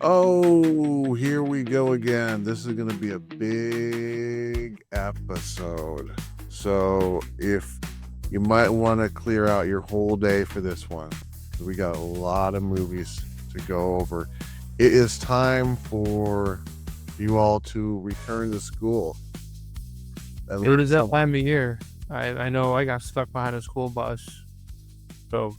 Oh, here we go again. This is going to be a big episode. So, if you might want to clear out your whole day for this one, because we got a lot of movies to go over. It is time for you all to return to school. It is that time of year. I know I got stuck behind a school bus. So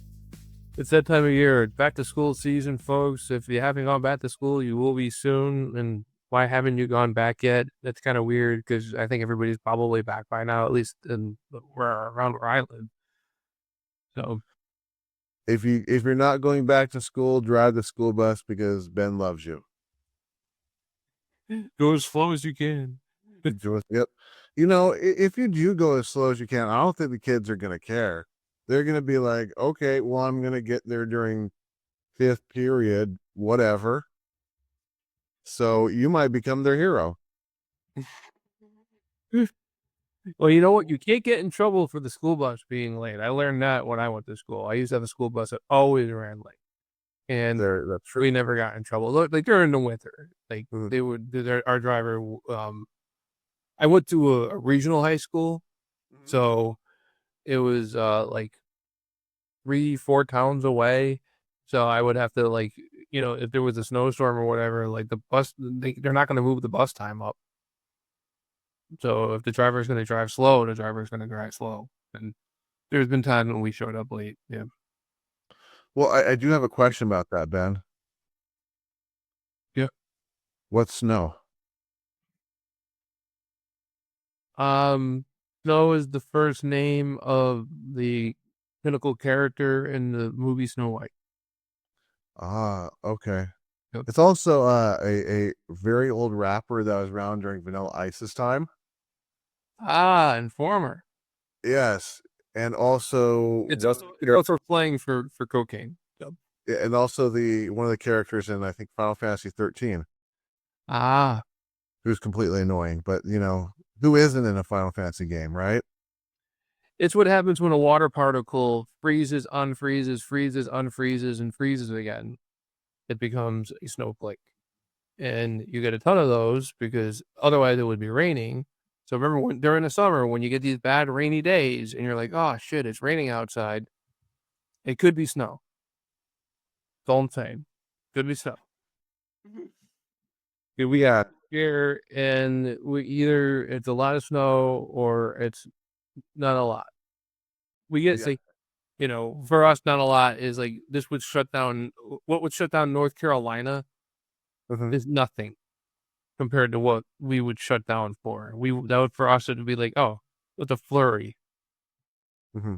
it's that time of year. It's back to school season, folks. If you haven't gone back to school, you will be soon. And why haven't you gone back yet? That's kind of weird because I think everybody's probably back by now, at least around where I live. So if you're not going back to school, drive the school bus because Ben loves you. Go as slow as you can. Yep. You know, if you do go as slow as you can, I don't think the kids are going to care. They're going to be like, okay, well, I'm going to get there during fifth period, whatever. So you might become their hero. Well, you know what? You can't get in trouble for the school bus being late. I learned that when I went to school. I used to have a school bus that always ran late. And That's true. we never got in trouble. Like during the winter, like Mhm. they would. Our driver. I went to a regional high school, so it was like 3-4 towns away. So I would have to if there was a snowstorm or whatever, like the bus, they're not going to move the bus time up. So if the driver's going to drive slow, the driver's going to drive slow. And there's been times when we showed up late. Yeah. Well, I do have a question about that, Ben. Yeah. What's snow? Snow is the first name of the pinnacle character in the movie Snow White. Ah, okay. Yep. It's also a very old rapper that was around during Vanilla Ice's time. Informer. Yes, and also It's also playing for cocaine. Yep. and also one of the characters in I think Final Fantasy 13. Who's completely annoying, but who isn't in a Final Fantasy game, right? It's what happens when a water particle freezes, unfreezes, freezes, unfreezes, and freezes again. It becomes a snowflake. And you get a ton of those because otherwise it would be raining. So remember during the summer when you get these bad rainy days and you're like, oh shit, it's raining outside. It could be snow. That's all I'm saying. Could be snow. We got here and either it's a lot of snow or it's not a lot. We get for us, not a lot is like this would shut down. What would shut down North Carolina is nothing compared to what we would shut down for. That would for us it would be like, oh, it's a flurry. Mm-hmm.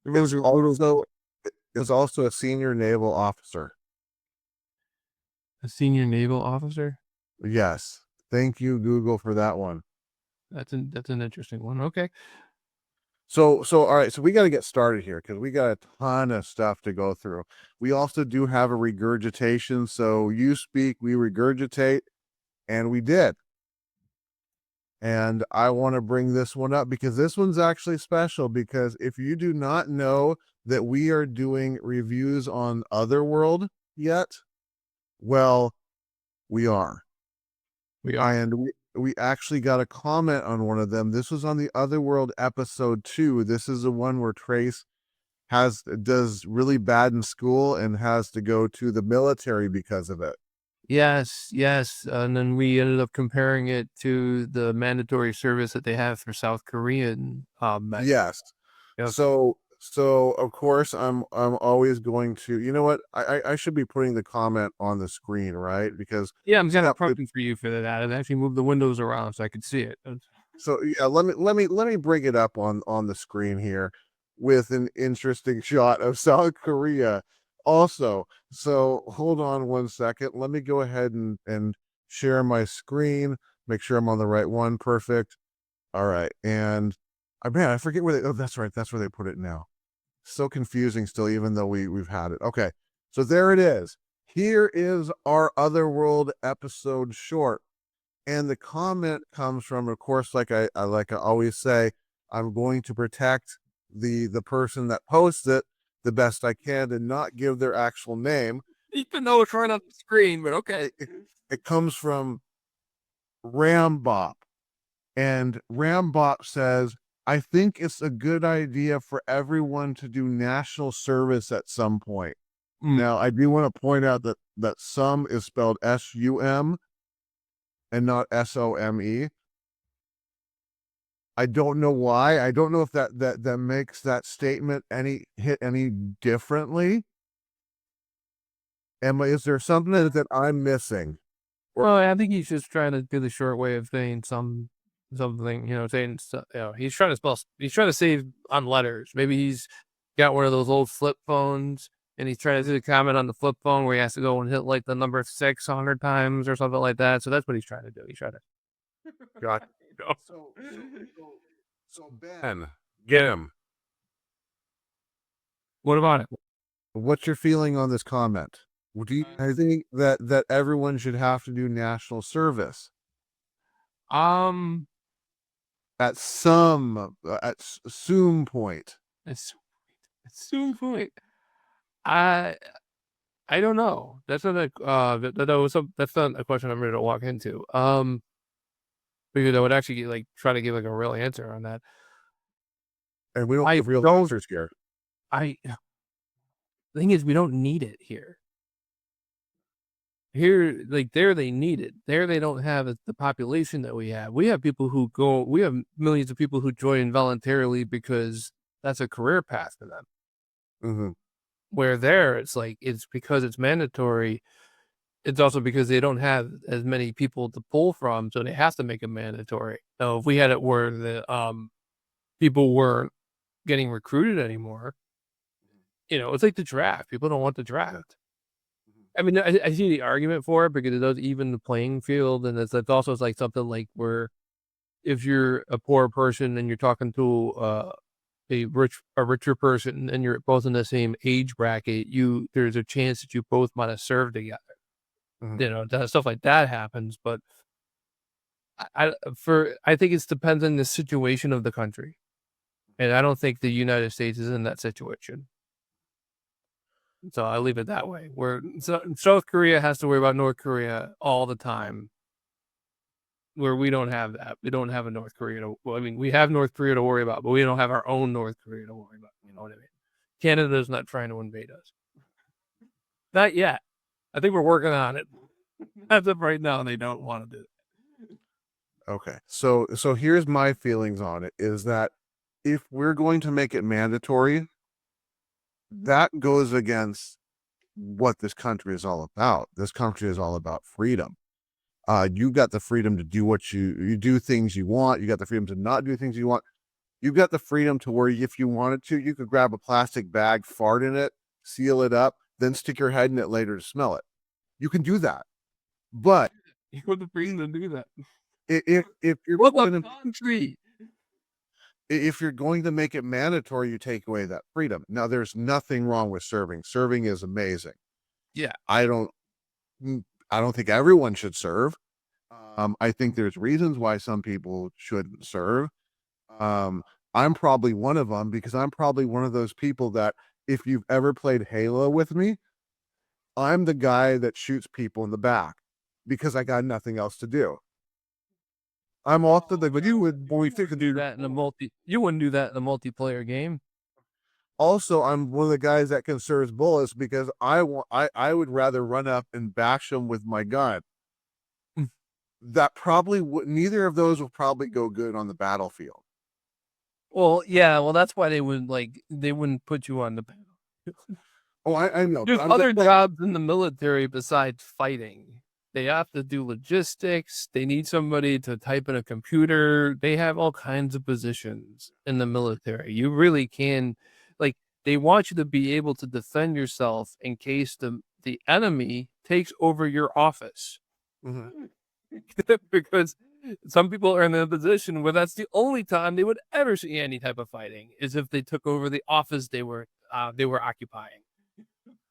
There's also a senior naval officer. A senior naval officer? Yes. Thank you, Google, for that one. That's an interesting one. Okay. So all right, so we got to get started here because we got a ton of stuff to go through. We also do have a regurgitation, so you speak, we regurgitate, and we did. And I want to bring this one up because this one's actually special because if you do not know that we are doing reviews on Otherworld yet, well, we are. And we actually got a comment on one of them. This was on the Otherworld episode 2. This is the one where Trace does really bad in school and has to go to the military because of it. Yes. And then we ended up comparing it to the mandatory service that they have for South Korean men. Yes. Yep. So of course I'm always going to, you know what? I should be putting the comment on the screen, right? Because I'm kind of prepping for you for that. I've actually moved the windows around so I could see it. So yeah, let me bring it up on the screen here with an interesting shot of South Korea. Also, so hold on one second. Let me go ahead and share my screen. Make sure I'm on the right one. Perfect. All right, and I forget where they. Oh, that's right. That's where they put it now. So confusing still, even though we've had it. Okay, so there it is. Here is our Otherworld episode short. And the comment comes from, of course, like I always say, I'm going to protect the person that posts it. the best I can and not give their actual name. Even though it's right on the screen, but okay. It comes from Rambop. And Rambop says, I think it's a good idea for everyone to do national service at some point. Now, I do want to point out that some is spelled SUM and not SOME. I don't know why. I don't know if that makes that statement any differently. Emma, is there something that I'm missing? Well, I think he's just trying to do the short way of saying something, he's trying to save on letters. Maybe he's got one of those old flip phones and he's trying to do the comment on the flip phone where he has to go and hit like the number 600 times or something like that. So that's what he's trying to do. He's trying to. Got so Ben, get him. What about it? What's your feeling on this comment? I think that everyone should have to do national service at some point. Point. I don't know. That's not that's not a question I'm ready to walk into. Because I would actually like try to give like a real answer on that. And we don't give real answers here. The thing is, we don't need it here. Here, like there, they need it. There, they don't have the population that we have. We have people who go. We have millions of people who join voluntarily because that's a career path for them. Mm-hmm. Where there, it's like it's because it's mandatory. It's also because they don't have as many people to pull from, so they have to make it mandatory. So if we had it where the people weren't getting recruited anymore, it's like the draft. People don't want the draft. I mean, I see the argument for it because it does even the playing field, and it's also like something like where if you're a poor person and you're talking to a richer person and you're both in the same age bracket, there's a chance that you both might have served together. Mm-hmm. Stuff like that happens, but I think it depends on the situation of the country, and I don't think the United States is in that situation. So I leave it that way. Where South Korea has to worry about North Korea all the time, where we don't have that. We don't have a North Korea we have North Korea to worry about, but we don't have our own North Korea to worry about. You know what I mean? Canada's not trying to invade us. Not yet. I think we're working on it. As of right now, they don't want to do it. Okay. So here's my feelings on it is that if we're going to make it mandatory, that goes against what this country is all about. This country is all about freedom. You got the freedom to do what you do things you want. You got the freedom to not do things you want. You've got the freedom to where if you wanted to, you could grab a plastic bag, fart in it, seal it up, then stick your head in it later to smell it. You can do that. But you have the freedom to do that. If you're if you're going to make it mandatory, you take away that freedom. Now, there's nothing wrong with serving. Serving is amazing. Yeah. I don't think everyone should serve. I think there's reasons why some people shouldn't serve. I'm probably one of them because I'm probably one of those people that if you've ever played Halo with me, I'm the guy that shoots people in the back because I got nothing else to do. I'm also but you would do that in a you wouldn't do that in a multiplayer game. Also, I'm one of the guys that conserves bullets because I would rather run up and bash them with my gun. That probably neither of those will probably go good on the battlefield. Well, yeah, that's why they wouldn't put you on the battlefield. Oh, I know. There's other jobs in the military besides fighting. They have to do logistics. They need somebody to type in a computer. They have all kinds of positions in the military. You really can, they want you to be able to defend yourself in case the enemy takes over your office. Mm-hmm. Because some people are in a position where that's the only time they would ever see any type of fighting is if they took over the office they were occupying.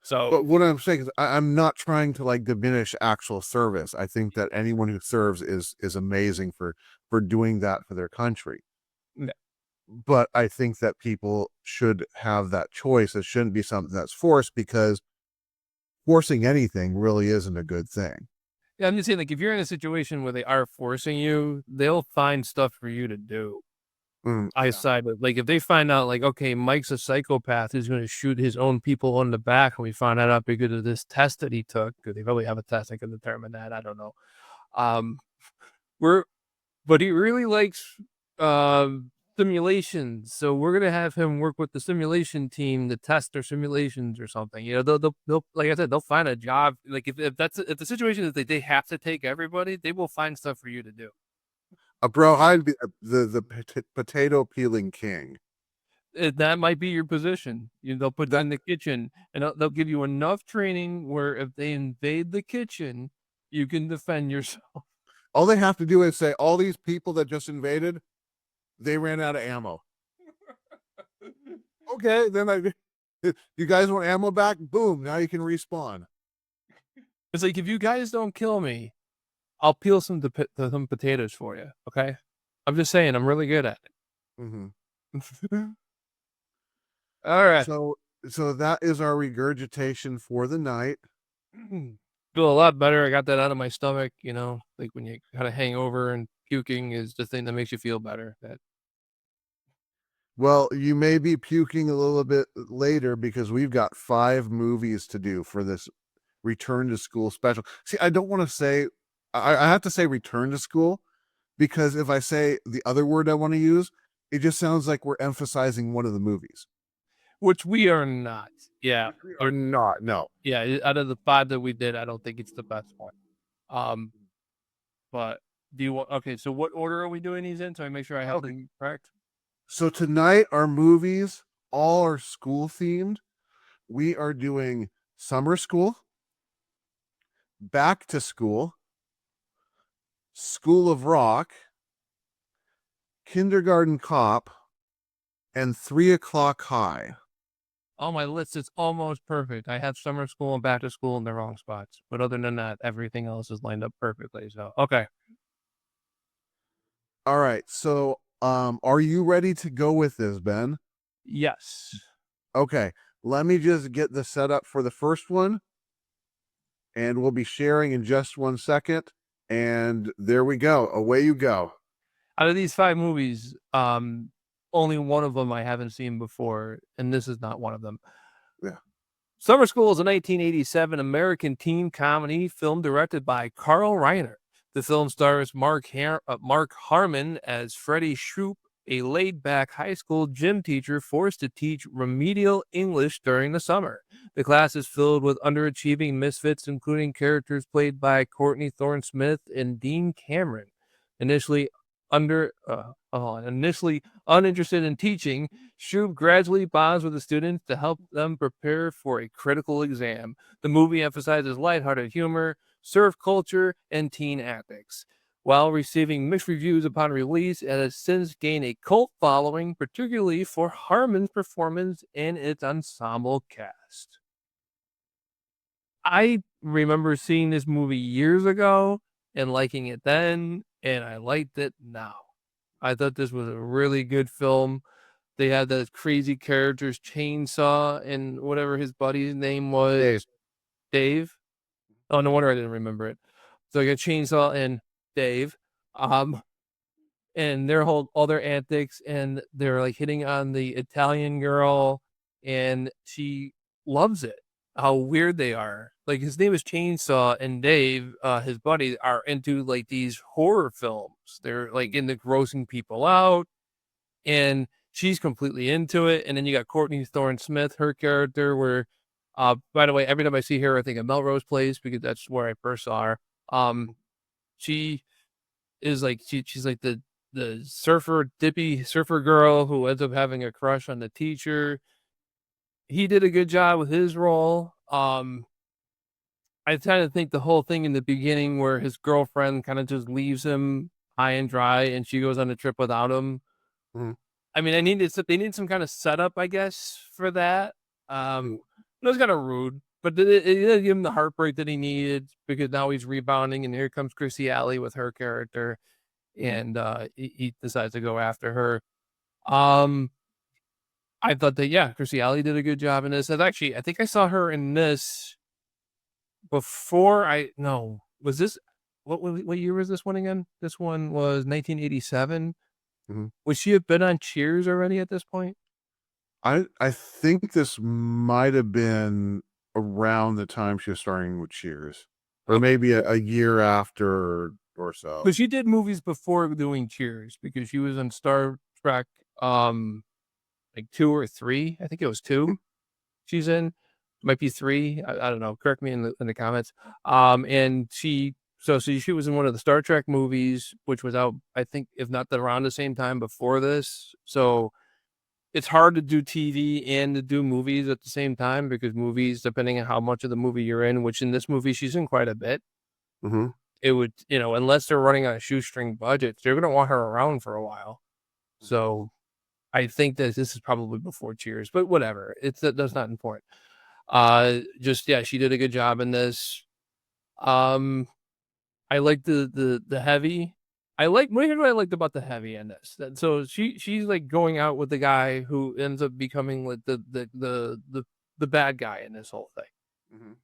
So, but what I'm saying is I'm not trying to diminish actual service. I think that anyone who serves is amazing for doing that for their country. Yeah. but I think that people should have that choice. It shouldn't be something that's forced, because forcing anything really isn't a good thing. Yeah, I'm just saying, like, if you're in a situation where they are forcing you, they'll find stuff for you to do. I Yeah. side with, like, if they find out, like, okay, Mike's a psychopath who's going to shoot his own people in the back, and we found that out because of this test that he took, because they probably have a test that can determine that. I don't know. Um, we're but he really likes simulations, so we're gonna have him work with the simulation team to test their simulations or something. You know, they'll like I said, they'll find a job. Like if the situation is that they have to take everybody, they will find stuff for you to do. Bro, I'd be the potato peeling king. That might be your position. They'll put you That in the kitchen, and they'll give you enough training where if they invade the kitchen, you can defend yourself. all they have to do is say, all these people that just invaded, they ran out of ammo. Okay, then you guys want ammo back? Boom! Now you can respawn. It's like, if you guys don't kill me, I'll peel some potatoes for you. Okay, I'm just saying, I'm really good at it. Mm-hmm. All right. So that is our regurgitation for the night. Feel a lot better. I got that out of my stomach. You know, like when you kind of hangover and puking is the thing that makes you feel better. That Well, you may be puking a little bit later, because we've got 5 movies to do for this return to school special. See, I don't want to say, I have to say return to school, because if I say the other word I want to use, it just sounds like we're emphasizing one of the movies. which we are not. Yeah. Which we are not. No. Yeah. Out of the 5 that we did, I don't think it's the best one. Um, but do you want? Okay, so what order are we doing these in? So I make sure I have them correct. So tonight, our movies all are school themed. We are doing Summer School, Back to School, School of Rock, Kindergarten Cop, and 3 O'Clock High. On my list, it's almost perfect. I have summer school and back to school in the wrong spots, but other than that, everything else is lined up perfectly. So okay. All right. So, are you ready to go with this, Ben? Yes. Okay. Let me just get the setup for the first one, and we'll be sharing in just 1 second. And there we go. Away you go. Out of these 5 movies, only one of them I haven't seen before, and this is not one of them. Yeah. Summer School is a 1987 American teen comedy film directed by Carl Reiner. The film stars Mark Harmon as Freddie Shroop, a laid-back high school gym teacher forced to teach remedial English during the summer. The class is filled with underachieving misfits, including characters played by Courtney Thorne-Smith and Dean Cameron. Initially initially uninterested in teaching, Shroop gradually bonds with the students to help them prepare for a critical exam. The movie emphasizes lighthearted humor, surf culture, and teen antics. While receiving mixed reviews upon release, it has since gained a cult following, particularly for Harmon's performance and its ensemble cast. I remember seeing this movie years ago and liking it then, and I liked it now. I thought this was a really good film. They had those crazy characters, Chainsaw and whatever his buddy's name was. Dave. Dave? Oh, no wonder I didn't remember it. So you got Chainsaw and Dave. And their all their antics, and they're like hitting on the Italian girl, and she loves it. How weird they are. Like, his name is Chainsaw, and Dave, his buddy, are into like these horror films. They're like into grossing people out, and she's completely into it. And then you got Courtney Thorne-Smith, her character, where by the way, every time I see her, I think of Melrose Place, because that's where I first saw her. She is like she's like the dippy surfer girl who ends up having a crush on the teacher. He did a good job with his role. I kind of think the whole thing in the beginning where his girlfriend kind of just leaves him high and dry and she goes on a trip without him. Mhm. I mean, they need some kind of setup, I guess, for that. It was kind of rude, but it did give him the heartbreak that he needed, because now he's rebounding, and here comes Chrissy Alley with her character, and he decides to go after her. Um, I thought that Kirstie Alley did a good job in this. And actually, I think I saw her in this before was this what year was this one again? This one was 1987. Mhm. Would she have been on Cheers already at this point? I think this might have been around the time she was starting with Cheers, or maybe a year after or so. But she did movies before doing Cheers because she was on Star Trek, like 2 or 3. I think it was 2 she's in. Might be 3. I don't know. Correct me in the comments. And she was in one of the Star Trek movies, which was out, I think, if not around the same time before this. So it's hard to do TV and to do movies at the same time because movies, depending on how much of the movie you're in, which in this movie she's in quite a bit, Mhm. it would, unless they're running on a shoestring budget, they're gonna want her around for a while. So I think that this is probably before Cheers, but whatever. That's not important. Just she did a good job in this. Um, I like the heavy. Here's what I liked about the heavy in this. So she's like going out with the guy who ends up becoming like the bad guy in this whole thing. Mhm.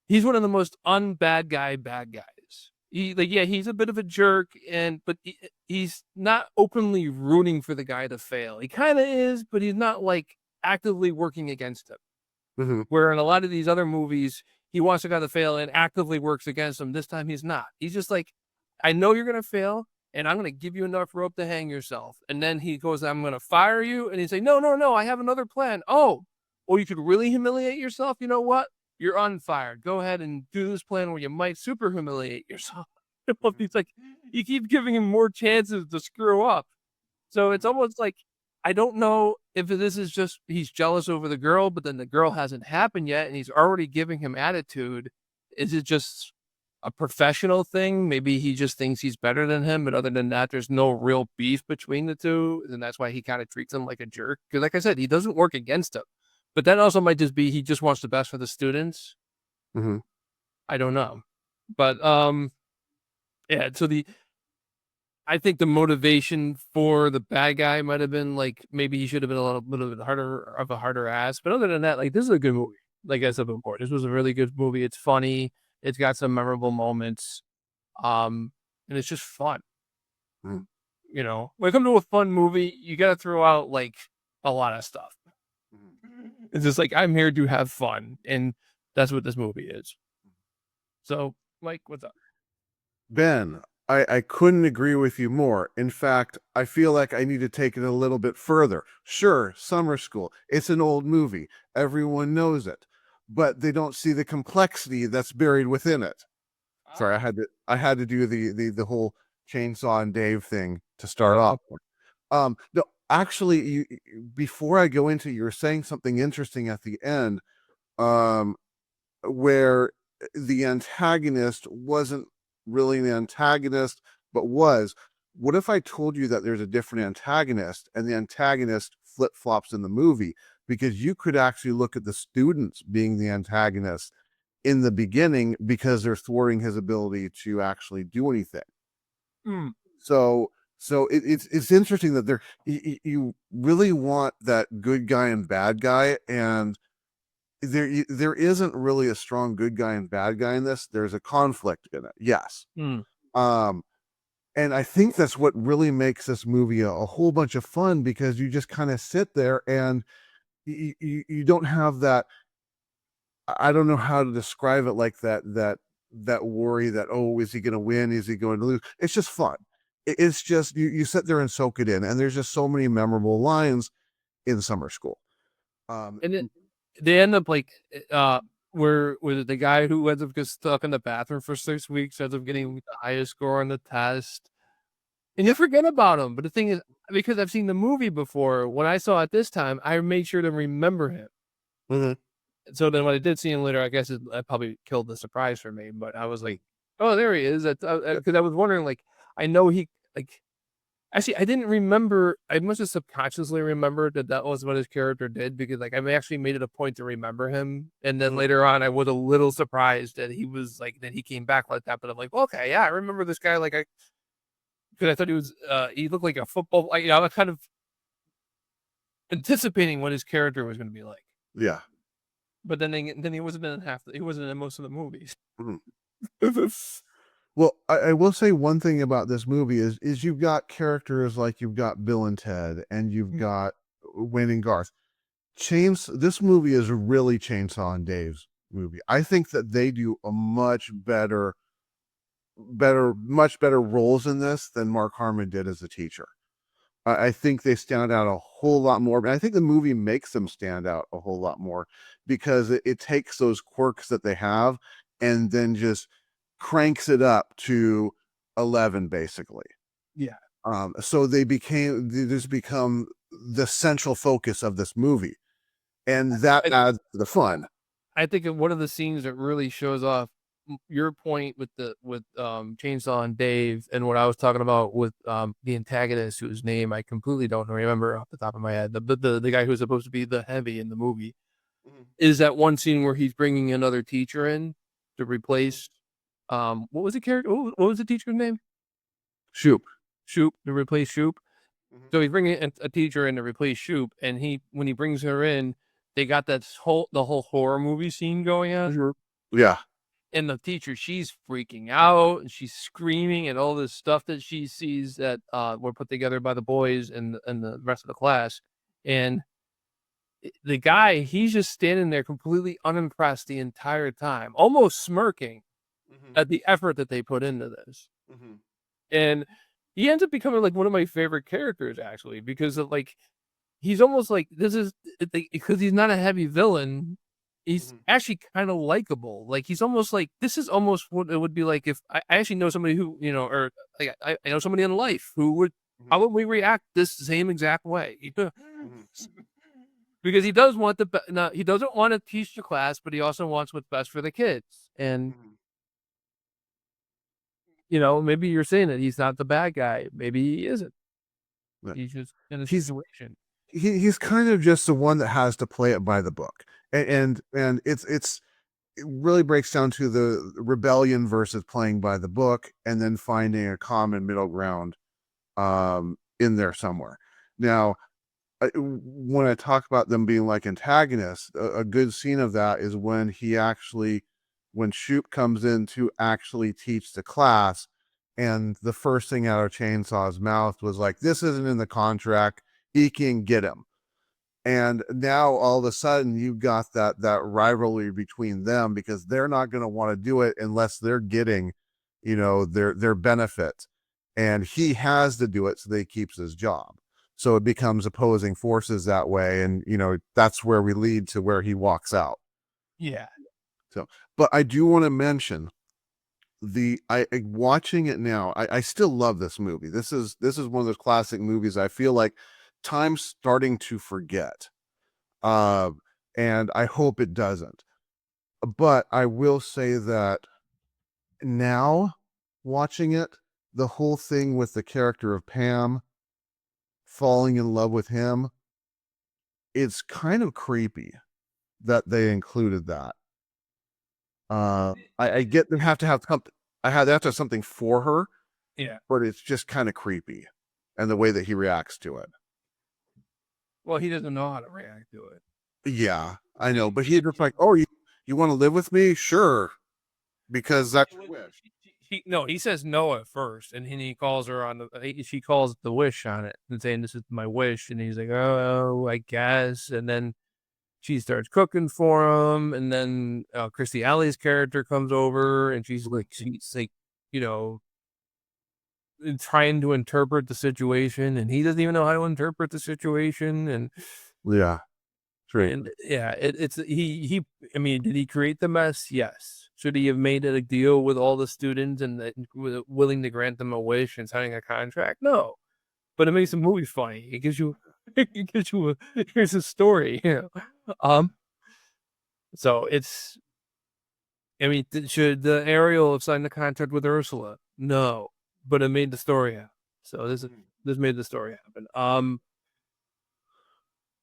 He's one of the most bad guys. He's a bit of a jerk, but he's not openly rooting for the guy to fail. He kind of is, but he's not like actively working against him. Mhm. Where in a lot of these other movies, he wants the guy to fail and actively works against him. This time he's not. He's just like, I know you're gonna fail, and I'm gonna give you enough rope to hang yourself. And then he goes, I'm gonna fire you, and he's like, no, I have another plan. Oh, well, you could really humiliate yourself. You know what? You're unfired. Go ahead and do this plan where you might super humiliate yourself. He's like, you keep giving him more chances to screw up. So it's almost like I don't know if this is just he's jealous over the girl, but then the girl hasn't happened yet, and he's already giving him attitude. Is it just a professional thing? Maybe he just thinks he's better than him, but other than that, there's no real beef between the two, and that's why he kind of treats him like a jerk. Because, like I said, he doesn't work against him, but that also might just be he just wants the best for the students. Mhm. I don't know, but yeah. So I think the motivation for the bad guy might have been like maybe he should have been a little bit harder ass. But other than that, like this is a good movie. Like I said before, this was a really good movie. It's funny. It's got some memorable moments. And it's just fun. Mhm. When it comes to a fun movie, you got to throw out like a lot of stuff. Mhm. It's just like I'm here to have fun, and that's what this movie is. So, Mike, what's up? Ben, I couldn't agree with you more. In fact, I feel like I need to take it a little bit further. Sure, Summer School, it's an old movie. Everyone knows it, but they don't see the complexity that's buried within it. Sorry, I had to do the whole Chainsaw and Dave thing to start off. No, actually, before I go into, you were saying something interesting at the end, um, where the antagonist wasn't really an antagonist, but was. What if I told you that there's a different antagonist and the antagonist flip flops in the movie? Because you could actually look at the students being the antagonist in the beginning because they're thwarting his ability to actually do anything. Mm. So it's interesting that you really want that good guy and bad guy, and there isn't really a strong good guy and bad guy in this. There's a conflict in it, yes. Mm. um and I think that's what really makes this movie a whole bunch of fun, because you just kind of sit there and you don't have that. I don't know how to describe it, like that worry that, oh, is he going to win, is he going to lose? It's just fun. It's just you sit there and soak it in, and there's just so many memorable lines in Summer School. um And then they end up like where the guy who ends up gets stuck in the bathroom for 6 weeks ends up getting the highest score on the test. And you forget about him. But the thing is, because I've seen the movie before, when I saw it this time, I made sure to remember him. Mhm. And so then when I did see him later, I guess that probably killed the surprise for me. But I was like, oh, there he is. Because I was wondering, like, I know he like actually, I didn't remember. I must have subconsciously remembered that was what his character did because, like, I actually made it a point to remember him. And then Mhm. later on, I was a little surprised that he was like that he came back like that. But I'm like, okay, yeah, I remember this guy. Like, because I thought he looked like a football. Like, I was kind of anticipating what his character was going to be like. Yeah. But then he wasn't in he wasn't in most of the movies. Mhm. Well, I will say one thing about this movie is you've got characters like you've got Bill and Ted, and you've got Wayne and Garth. This movie is really Chainsaw and Dave's movie. I think that they do a much better roles in this than Mark Harmon did as a teacher. I think they stand out a whole lot more. And I think the movie makes them stand out a whole lot more because it takes those quirks that they have and then just cranks it up to 11, basically. Yeah. So they just become the central focus of this movie. And that adds to the fun. I think one of the scenes that really shows off your point with Chainsaw and Dave, and what I was talking about with the antagonist, whose name I completely don't remember off the top of my head, the guy who's supposed to be the heavy in the movie, is that one scene where he's bringing another teacher in to replace what was the character? What was the teacher's name? Shoop. To replace Shoop. So he's bringing a teacher in to replace Shoop, and when he brings her in, they got the whole horror movie scene going on. Yeah. And the teacher, she's freaking out and she's screaming and all this stuff that she sees that were put together by the boys and the rest of the class. And the guy, he's just standing there completely unimpressed the entire time, almost smirking at the effort that they put into this. And he ends up becoming like one of my favorite characters, actually, because of like, he's almost like, because he's not a heavy villain. He's actually kind of likable. Like, he's almost like, this is almost what it would be like if I actually know somebody who, or like I know somebody in life who would probably react this same exact way. Because he does want he doesn't want to teach the class, but he also wants what's best for the kids. And maybe you're saying that he's not the bad guy. Maybe he isn't. He's just in a situation. He's kind of just the one that has to play it by the book, and it really breaks down to the rebellion versus playing by the book, and then finding a common middle ground in there somewhere. Now, when I talk about them being like antagonists, a good scene of that is when Shoop comes in to actually teach the class, and the first thing out of Chainsaw's mouth was like, "This isn't in the contract. He can get him." And now all of a sudden you've got that rivalry between them, because they're not going to want to do it unless they're getting, their benefit, and he has to do it so that he keeps his job. So it becomes opposing forces that way, and that's where we lead to where he walks out. Yeah. So, but I do want to mention watching it now, I still love this movie. This is one of those classic movies I feel like time's starting to forget. And I hope it doesn't. But I will say that now, watching it, the whole thing with the character of Pam falling in love with him, it's kind of creepy that they included that. I get they have to have something. They have to have something for her. Yeah. But it's just kind of creepy, and the way that he reacts to it. Well, he doesn't know how to react to it. Yeah, I know, but he's just like, "Oh, you want to live with me? Sure," because that's your wish. He says no at first, and he calls her on she calls the wish on it and saying, "This is my wish," and he's like, "Oh, I guess," and then she starts cooking for him, and then Kirstie Alley's character comes over, and she's like, trying to interpret the situation, and he doesn't even know how to interpret the situation, and yeah, right. And yeah, it's he. I mean, did he create the mess? Yes. Should he have made it a deal with all the students and willing to grant them a wish and signing a contract? No, but it makes the movie funny. It gives you, here's a story. So it's. I mean, should the Ariel have signed the contract with Ursula? No, but it made the story happen. So this made the story happen.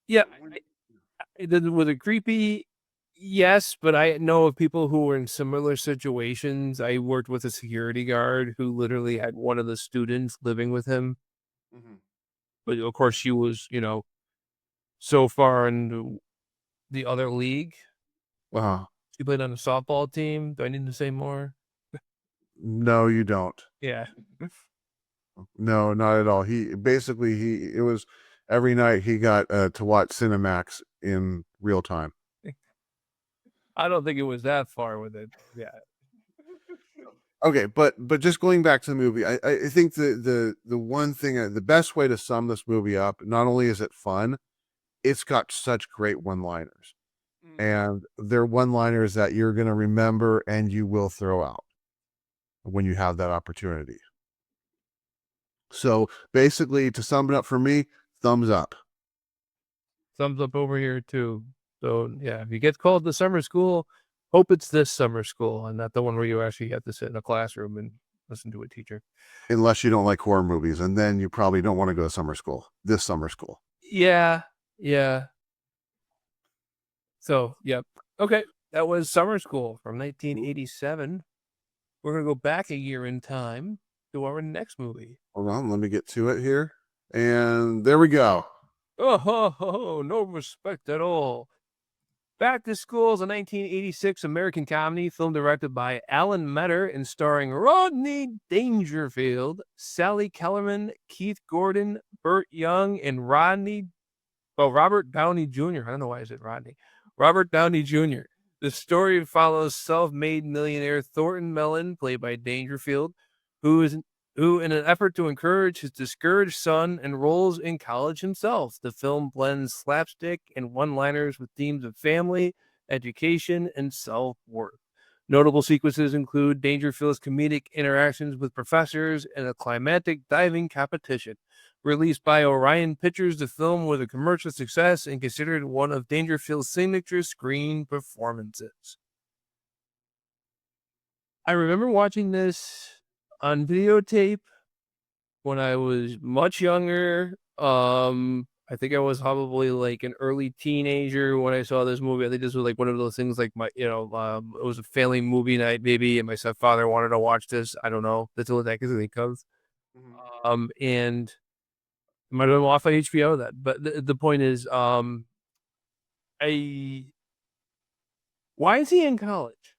Yeah. Was it creepy? Yes, but I know of people who were in similar situations. I worked with a security guard who literally had one of the students living with him. But of course, she was, so far in the other league. Wow. He played on a softball team. Do I need to say more? No, you don't. Yeah. No, not at all. He basically it was every night he got to watch Cinemax in real time. I don't think it was that far with it. Yeah. Okay, but just going back to the movie, I think the one thing, the best way to sum this movie up, not only is it fun, it's got such great one-liners, and they're one-liners that you're going to remember and you will throw out when you have that opportunity. So basically, to sum it up for me, thumbs up. Thumbs up over here too. So yeah, if you get called to summer school, hope it's this summer school and not the one where you actually have to sit in a classroom and listen to a teacher. Unless you don't like horror movies, and then you probably don't want to go to summer school. This summer school. Yeah. So, yep. Okay. That was Summer School from 1987. We're going to go back a year in time to our next movie. Hold on, let me get to it here. And there we go. Oh, no respect at all. Back to School is a 1986 American comedy film directed by Alan Metter and starring Rodney Dangerfield, Sally Kellerman, Keith Gordon, Burt Young, and Robert Downey Jr. I don't know why I said Rodney. Robert Downey Jr. The story follows self-made millionaire Thornton Mellon, played by Dangerfield, who, in an effort to encourage his discouraged son, enrolls in college himself. The film blends slapstick and one-liners with themes of family, education, and self-worth. Notable sequences include Dangerfield's comedic interactions with professors and a climactic diving competition. Released by Orion Pictures, the film was a commercial success and considered one of Dangerfield's signature screen performances. I remember watching this on videotape when I was much younger. I think I was probably like an early teenager when I saw this movie. I think this was like one of those things like it was a family movie night maybe, and my stepfather wanted to watch this. I don't know. That's all that can think of. And it might have been off of HBO then. But the point is, why is he in college?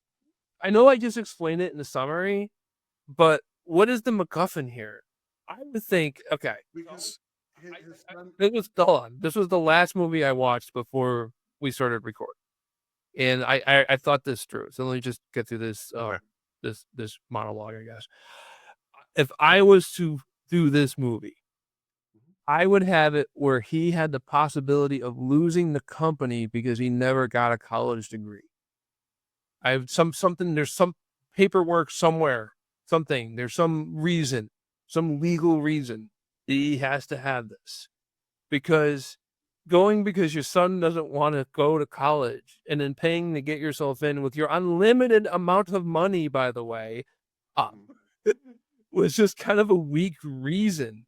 I know I just explained it in the summary, but what is the MacGuffin here? I would think, okay, Because this was the last movie I watched before we started recording, and I thought this through. So let me just get through this this monologue, I guess. If I was to do this movie, I would have it where he had the possibility of losing the company because he never got a college degree. I have something. There's some paperwork somewhere. Something. There's some reason, some legal reason that he has to have this. Because because your son doesn't want to go to college and then paying to get yourself in with your unlimited amount of money, by the way, was just kind of a weak reason.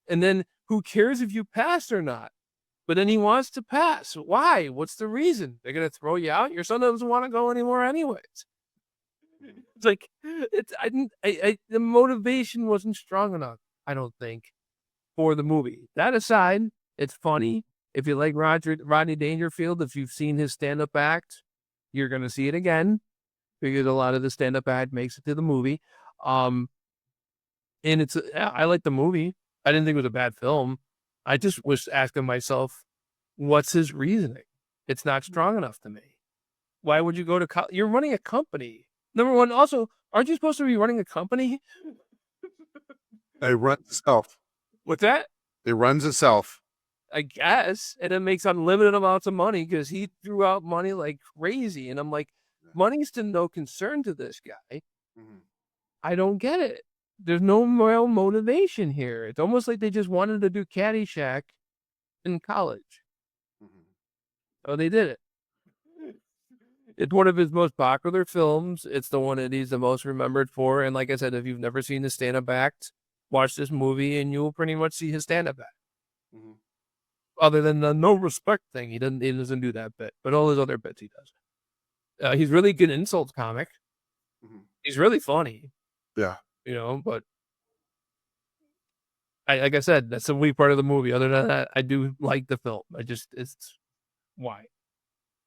And then who cares if you pass or not? But then he wants to pass. Why? What's the reason? They're gonna throw you out. Your son doesn't want to go anymore, anyways. It's like the motivation wasn't strong enough. I don't think for the movie. That aside, it's funny. If you like Rodney Dangerfield, if you've seen his stand-up act, you're gonna see it again because a lot of the stand-up act makes it to the movie. And I like the movie. I didn't think it was a bad film. I just was asking myself, what's his reasoning? It's not strong enough to me. Why would you go to college? You're running a company. Number one, also, aren't you supposed to be running a company? it runs itself. What's that? It runs itself. I guess. And it makes unlimited amounts of money because he threw out money like crazy. And I'm like, money's to no concern to this guy. I don't get it. There's no real motivation here. It's almost like they just wanted to do Caddyshack in college. Oh, they did it. It's one of his most popular films. It's the one that he's the most remembered for. And like I said, if you've never seen the stand-up act, watch this movie and you'll pretty much see his stand-up act. Other than the no respect thing, he doesn't do that bit, but all his other bits he does. He's really good insult comic. He's really funny. Yeah. But like I said, that's the weak part of the movie. Other than that, I do like the film. It's why.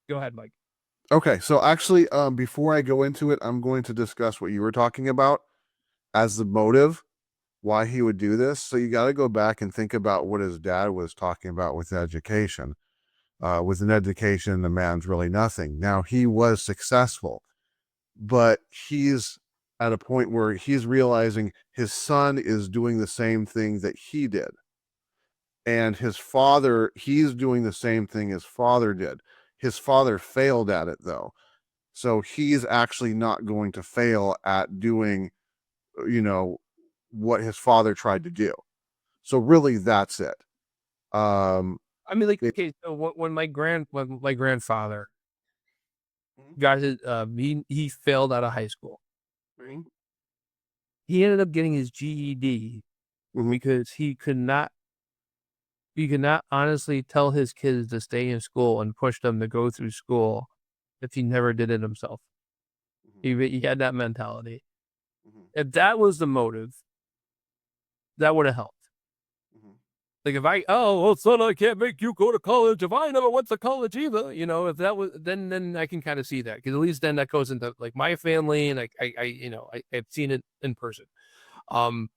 Go ahead, Mike. Okay, so actually, before I go into it, I'm going to discuss what you were talking about as the motive, why he would do this. So you got to go back and think about what his dad was talking about with education. With an education, the man's really nothing. Now he was successful, but he's at a point where he's realizing his son is doing the same thing that he did. And his father, he's doing the same thing his father did. His father failed at it though. So he's actually not going to fail at doing, you know, what his father tried to do. So really that's it. Um I mean, like, it, okay, so when my grandfather got his, he failed out of high school. He ended up getting his GED Mhm. because he could not honestly tell his kids to stay in school and push them to go through school if he never did it himself. He had that mentality. Mhm. If that was the motive, that would have helped. Mhm. Like if oh well, son, I can't make you go to college if I never went to college either. You know, if that was then I can kind of see that because at least then that goes into like my family and I've seen it in person. Um,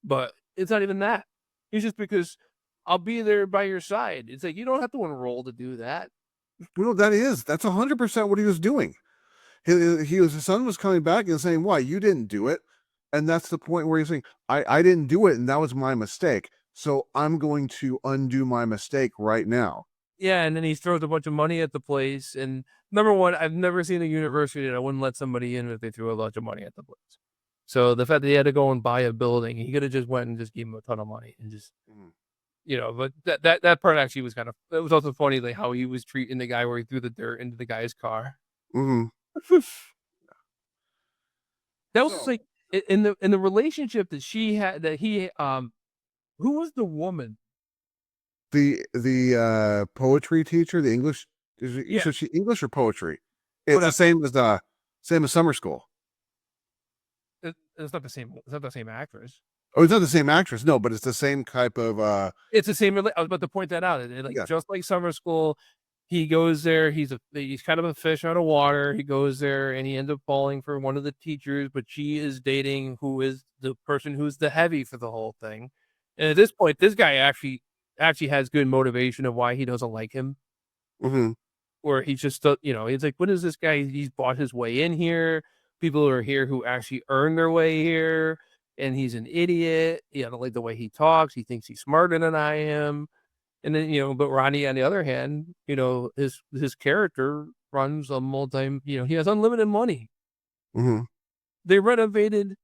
but it's not even that. It's just because I'll be there by your side. It's like you don't have to enroll to do that. Well, that's 100% what he was doing. His son was coming back and saying, "Why you didn't do it?" And that's the point where he's saying, "I didn't do it, and that was my mistake. So I'm going to undo my mistake right now." Yeah, and then he throws a bunch of money at the place. And number one, I've never seen a university that I wouldn't let somebody in if they threw a bunch of money at the place. So the fact that he had to go and buy a building, he could have just went and just gave him a ton of money and just Mhm. but that part actually was kind of it was also funny like how he was treating the guy where he threw the dirt into the guy's car. Mhm. That was So like in the relationship that she had that he who was the woman? the poetry teacher, the English, Yeah, so she English or poetry? It's the whatever. same as summer school. It's not the same. It's not the same actress. Oh, it's not the same actress, no, but it's the same type of It's the same. I was about to point that out. Like yeah. just like summer school, he goes there. He's kind of a fish out of water. He goes there and he ends up falling for one of the teachers, but she is dating who is the person who's the heavy for the whole thing. And at this point, this guy actually has good motivation of why he doesn't like him. Mhm. Or he's just he's like, what is this guy? He's bought his way in here. People are here who actually earn their way here, and he's an idiot. I don't like the way he talks. He thinks he's smarter than I am. And then, but Ronnie, on the other hand, his character runs a he has unlimited money. Mhm. They renovated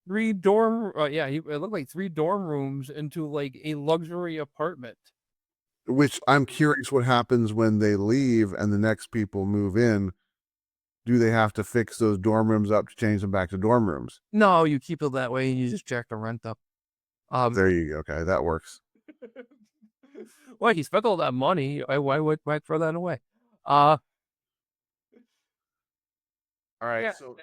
it looked like 3 dorm rooms into like a luxury apartment. Which I'm curious what happens when they leave and the next people move in. Do they have to fix those dorm rooms up to change them back to dorm rooms? No, you keep it that way and you just jack the rent up. Um, There you go. Okay, that works. well, he spent all that money. Why throw that away? Uh, All right. yeah. So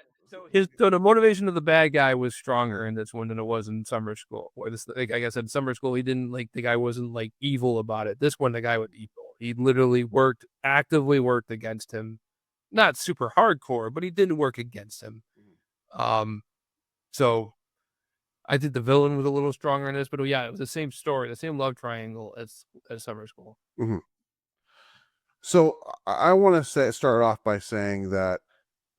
the motivation of the bad guy was stronger in this one than it was in summer school. Where this, like I said, summer school, he didn't like the guy wasn't like evil about it. This one, the guy was evil. He literally actively worked against him. Not super hardcore, but he didn't work against him. Um, so I think the villain was a little stronger in this, but yeah, it was the same story, the same love triangle as summer school. Mhm. So I want to start off by saying that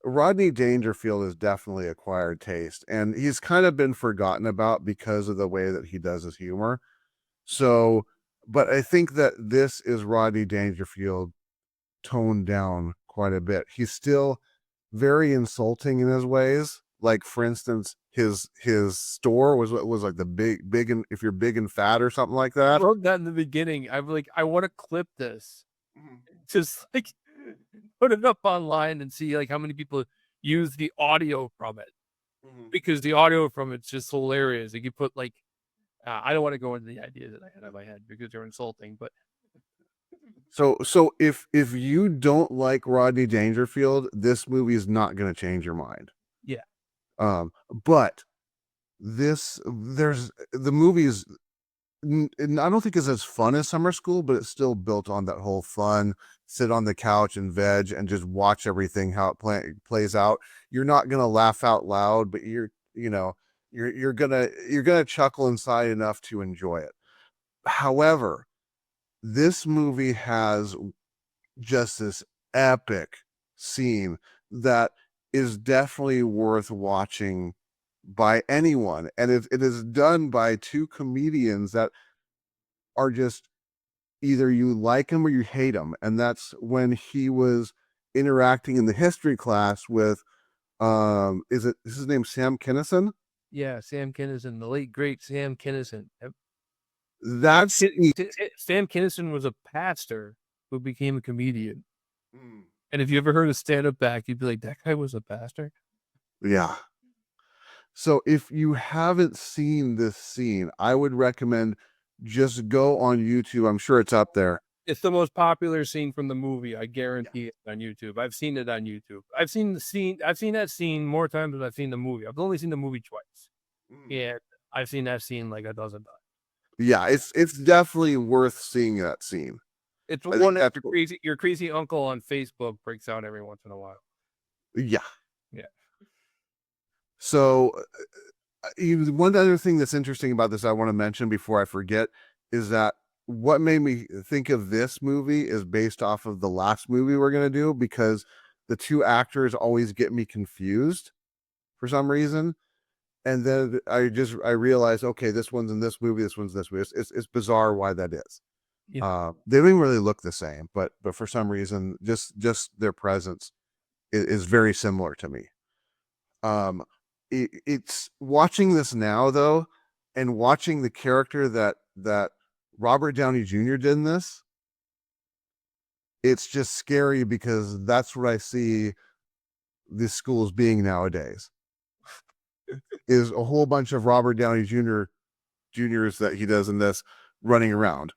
Rodney Dangerfield is definitely acquired taste, and he's kind of been forgotten about because of the way that he does his humor. So, but I think that this is Rodney Dangerfield toned down quite a bit. He's still very insulting in his ways. Like for instance, his store was like the big and if you're big and fat or something like I that. wrote that in the beginning. I'm like, I want to clip this, just like put it up online and see like how many people use the audio from it Mhm. because the audio from it's just hilarious. Like you put like, I don't want to go into the ideas that I had in my head because they're insulting, but So if you don't like Rodney Dangerfield, this movie is not going to change your mind. yeah, But this there's the movie is and I don't think it's as fun as summer school, but it's still built on that whole fun, sit on the couch and veg and just watch everything how it plays out. You're not gonna laugh out loud, but you're gonna chuckle inside enough to enjoy it. However, this movie has just this epic scene that is definitely worth watching by anyone, and it is done by two comedians that are just either you like him or you hate him, and that's when he was interacting in the history class with is his name Sam Kinison? Yeah, Sam Kinison, the late great Sam Kinison. That's Sam Kinison was a pastor who became a comedian. Mm. And if you ever heard of stand up back, you'd be like, that guy was a pastor. Yeah. So if you haven't seen this scene, I would recommend just go on YouTube. I'm sure it's up there. It's the most popular scene from the movie. I guarantee it on YouTube. I've seen it on YouTube. I've seen that scene more times than I've seen the movie. I've only seen the movie twice. Yeah, I've seen that scene like a dozen times. Yeah, it's definitely worth seeing that scene. It's I one think that your crazy uncle on Facebook breaks out every once in a while. Yeah. Yeah. So one other thing that's interesting about this I want to mention before I forget is that what made me think of this movie is based off of the last movie we're going to do, because the two actors always get me confused for some reason. And then I realized, okay, this one's in this movie, this one's this movie. It's bizarre why that is. Yeah. They don't even really look the same, but for some reason, just their presence is very similar to me. It's watching this now though, and watching the character that Robert Downey Jr. did in this. It's just scary because that's what I see the schools being nowadays. Is a whole bunch of Robert Downey Juniors that he does in this running around.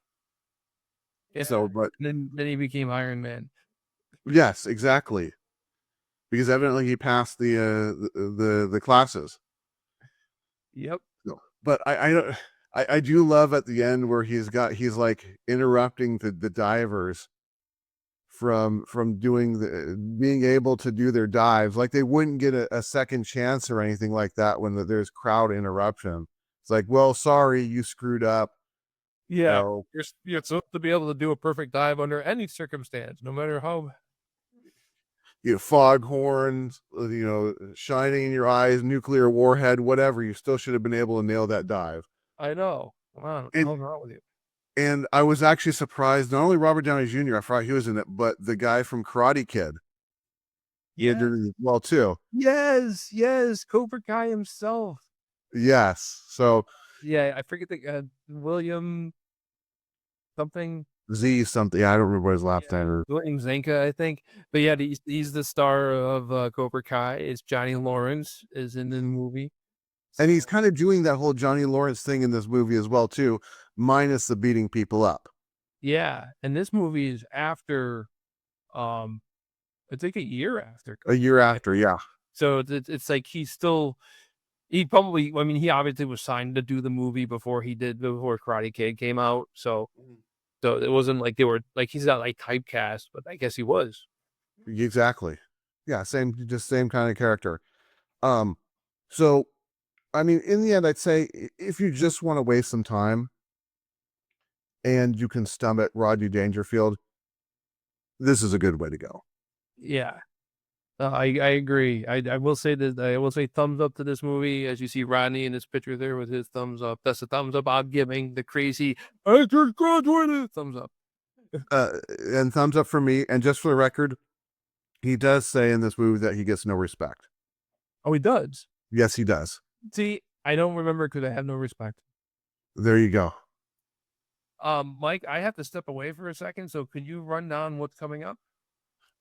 Yeah. So, but then he became Iron Man. Yes, exactly. Because evidently he passed the classes. Yep. No, but I do love at the end where he's like interrupting the divers from doing being able to do their dives, like they wouldn't get a second chance or anything like that when there's crowd interruption. It's like, well, sorry, you screwed up. Yeah. No. You're supposed to be able to do a perfect dive under any circumstance, no matter how. Foghorns, shining in your eyes, nuclear warhead, whatever. You still should have been able to nail that dive. I know. Come on, what the hell's wrong with you? And I was actually surprised. Not only Robert Downey Jr., I thought he was in it, but the guy from Karate Kid. Yeah. Did it well too. Yes. Cobra Kai himself. Yes. So yeah, I forget the William something. Z something. Yeah, I don't remember his last name. William Zanka, I think. But yeah, he's the star of Cobra Kai. It's Johnny Lawrence is in the movie. And he's kind of doing that whole Johnny Lawrence thing in this movie as well too, minus the beating people up. Yeah, and this movie is after, I think a year after. A year after, yeah. So it's like he obviously was signed to do the movie before Karate Kid came out. So it wasn't like they were like he's not like typecast, but I guess he was. Exactly. Yeah, same kind of character. So I mean, in the end, I'd say if you just want to waste some time and you can stomach Rodney Dangerfield, this is a good way to go. Yeah. I agree. I will say that I will say thumbs up to this movie. As you see Rodney in this picture there with his thumbs up. That's the thumbs up I'm giving. The crazy I just graduated thumbs up. And thumbs up for me. And just for the record, he does say in this movie that he gets no respect. Oh, he does? Yes, he does. See, I don't remember because I have no respect. There you go. Mike, I have to step away for a second. So could you run down what's coming up?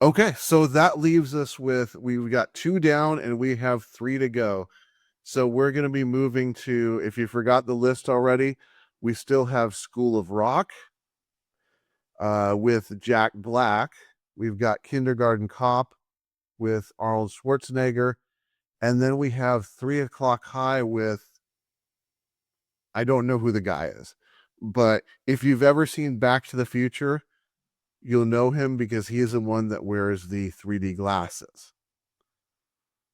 Okay, so that leaves us with we've got 2 down and we have 3 to go. So we're going to be moving to, if you forgot the list already, we still have School of Rock with Jack Black. We've got Kindergarten Cop with Arnold Schwarzenegger. And then we have 3 O'Clock High with, I don't know who the guy is, But if you've ever seen Back to the Future, you'll know him because he is the one that wears the 3D glasses.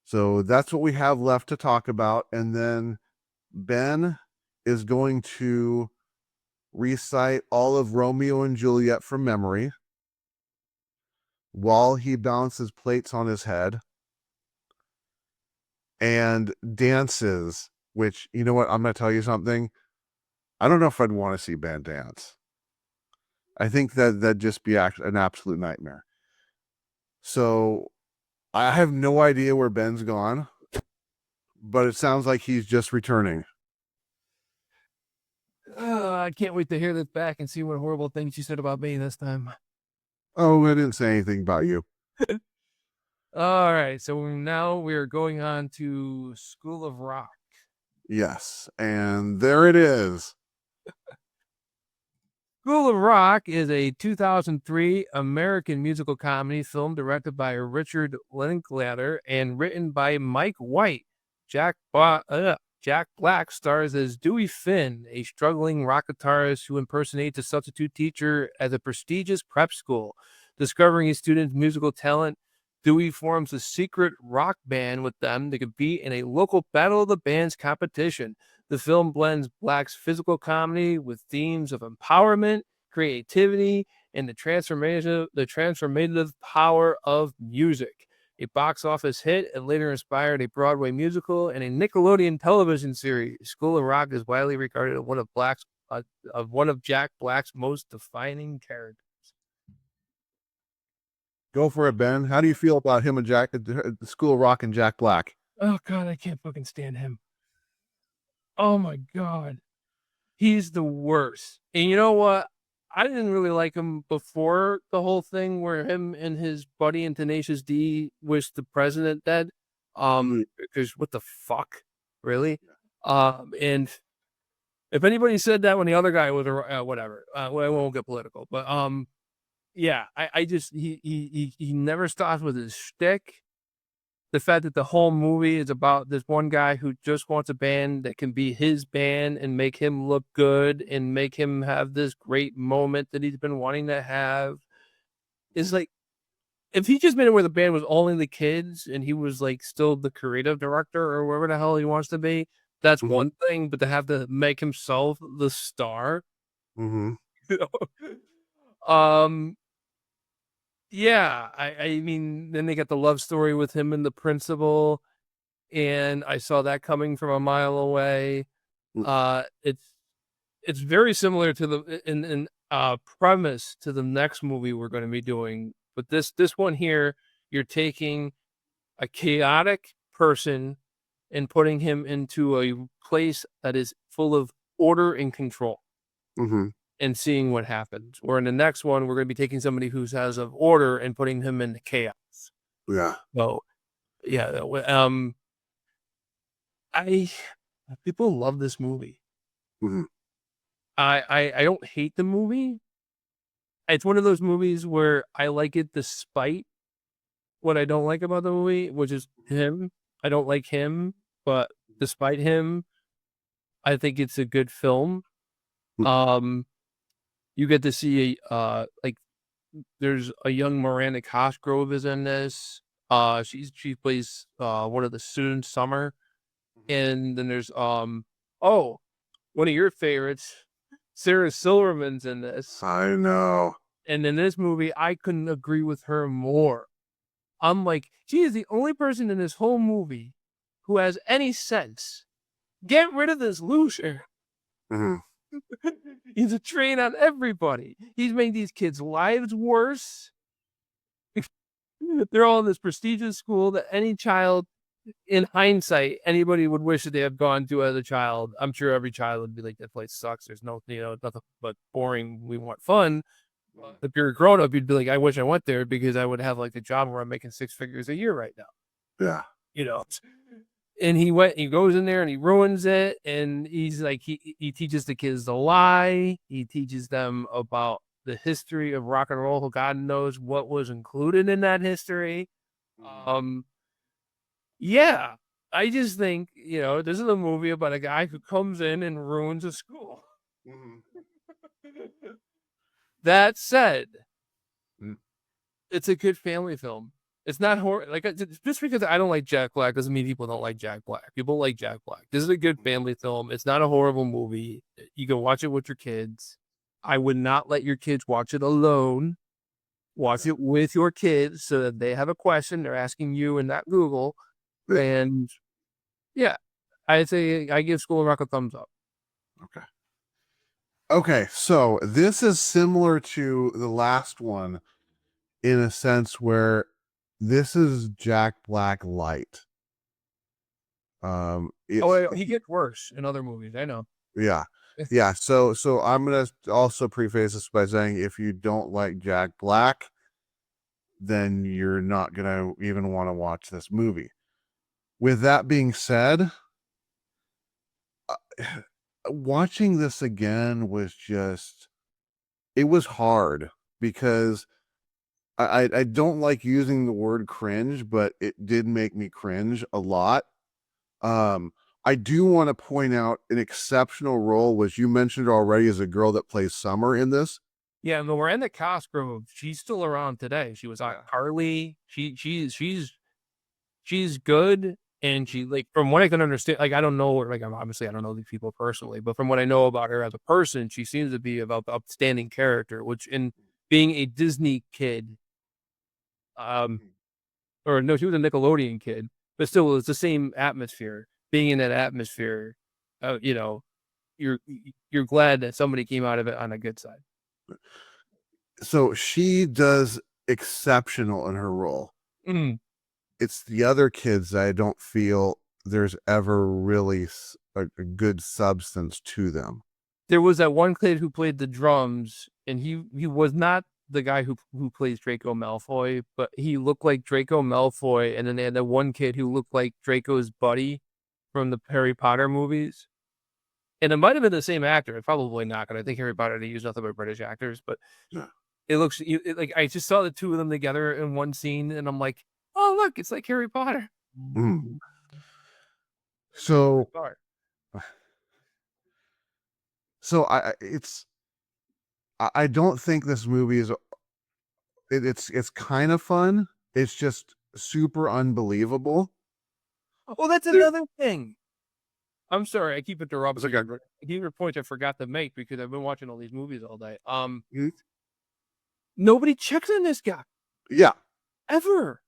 So that's what we have left to talk about. And then Ben is going to recite all of Romeo and Juliet from memory while he balances plates on his head and dances, which, you know what? I'm going to tell you something. I don't know if I'd want to see Ben dance. I think that'd just be an absolute nightmare. So I have no idea where Ben's gone, but it sounds like he's just returning. I can't wait to hear this back and see what horrible things you said about me this time. Oh, I didn't say anything about you. All right, so now we're going on to School of Rock. Yes, and there it is. School of Rock is a 2003 American musical comedy film directed by Richard Linklater and written by Mike White. Jack Black stars as Dewey Finn, a struggling rock guitarist who impersonates a substitute teacher at a prestigious prep school. Discovering his students' musical talent, Dewey forms a secret rock band with them to compete in a local Battle of the Bands competition. The film blends Black's physical comedy with themes of empowerment, creativity, and the transformative power of music. A box office hit and later inspired a Broadway musical and a Nickelodeon television series. School of Rock is widely regarded as one of Jack Black's most defining characters. Go for it, Ben. How do you feel about him and Jack, the School of Rock and Jack Black? Oh God, I can't fucking stand him. Oh my God. He's the worst. And you know what? I didn't really like him before the whole thing where him and his buddy and Tenacious D wished the president dead. Because what the fuck? Really? And if anybody said that when the other guy was whatever, I won't get political, but yeah, I just he never stops with his shtick. The fact that the whole movie is about this one guy who just wants a band that can be his band and make him look good and make him have this great moment that he's been wanting to have is like, if he just made it where the band was only the kids and he was like still the creative director or wherever the hell he wants to be, that's one thing. But to have to make himself the star, Mm-hmm. you know? Yeah, I mean, then they got the love story with him and the principal, and I saw that coming from a mile away. It's very similar to the in premise to the next movie we're going to be doing, but this one here, you're taking a chaotic person and putting him into a place that is full of order and control. Mm-hmm. And seeing what happens. Or in the next one, we're going to be taking somebody who has of order and putting him into chaos. Yeah. So, yeah, people love this movie. Mm-hmm. I don't hate the movie. It's one of those movies where I like it despite what I don't like about the movie, which is him. I don't like him, but despite him, I think it's a good film. You get to see like there's a young Miranda Cosgrove is in this. She plays one of the students, Summer. And then there's one of your favorites, Sarah Silverman's in this. I know. And in this movie, I couldn't agree with her more. I'm like, she is the only person in this whole movie who has any sense. Get rid of this loser. Mm-hmm. He's a train on everybody. He's made these kids' lives worse. They're all in this prestigious school that any child, in hindsight, anybody would wish that they had gone to as a child. I'm sure every child would be like, that place sucks. There's no, nothing but boring. We want fun. If you're a grown up, you'd be like, I wish I went there because I would have like a job where I'm making 6 figures a year right now. Yeah. And he goes in there and he ruins it. And he's like, he teaches the kids to lie. He teaches them about the history of rock and roll. God knows what was included in that history. Yeah, I just think, this is a movie about a guy who comes in and ruins a school. That said, Mm. it's a good family film. It's not horror. Like just because I don't like Jack Black doesn't mean people don't like Jack Black. People like Jack Black. This is a good family film. It's not a horrible movie. You can watch it with your kids. I would not let your kids watch it alone. Watch it with your kids so that they have a question. They're asking you and not Google. And yeah, I say I give School of Rock a thumbs up. Okay. Okay, so this is similar to the last one in a sense where this is Jack Black light. He gets worse in other movies. I know. Yeah. Yeah. So I'm gonna also preface this by saying if you don't like Jack Black, then you're not gonna even want to watch this movie. With that being said, watching this again was just it was hard because I don't like using the word cringe, but it did make me cringe a lot. I do want to point out an exceptional role, which you mentioned already, as a girl that plays Summer in this. Yeah, Miranda Cosgrove, she's still around today. She was on Carly. She's good, and she like from what I can understand. Like I don't know, like obviously I don't know these people personally, but from what I know about her as a person, she seems to be about the upstanding character. Which in being a Disney kid, or no, she was a Nickelodeon kid, but still it's the same atmosphere. Being in that atmosphere, you know, you're glad that somebody came out of it on a good side. So she does exceptional in her role. Mm. It's the other kids that I don't feel there's ever really a good substance to them. There was that one kid who played the drums, and he was not the guy who plays Draco Malfoy, but he looked like Draco Malfoy. And then they had that one kid who looked like Draco's buddy from the Harry Potter movies. And it might have been the same actor. It's probably not, because I think Harry Potter, they use nothing but British actors. But it looks like I just saw the two of them together in one scene, and I'm like, oh look, it's like Harry Potter. Mm. So I don't think this movie is it's kind of fun. It's just super unbelievable. Oh, that's another thing. I'm sorry, I keep interrupting. I keep your point I forgot to make because I've been watching all these movies all day. Nobody checks on this guy. Yeah. Ever.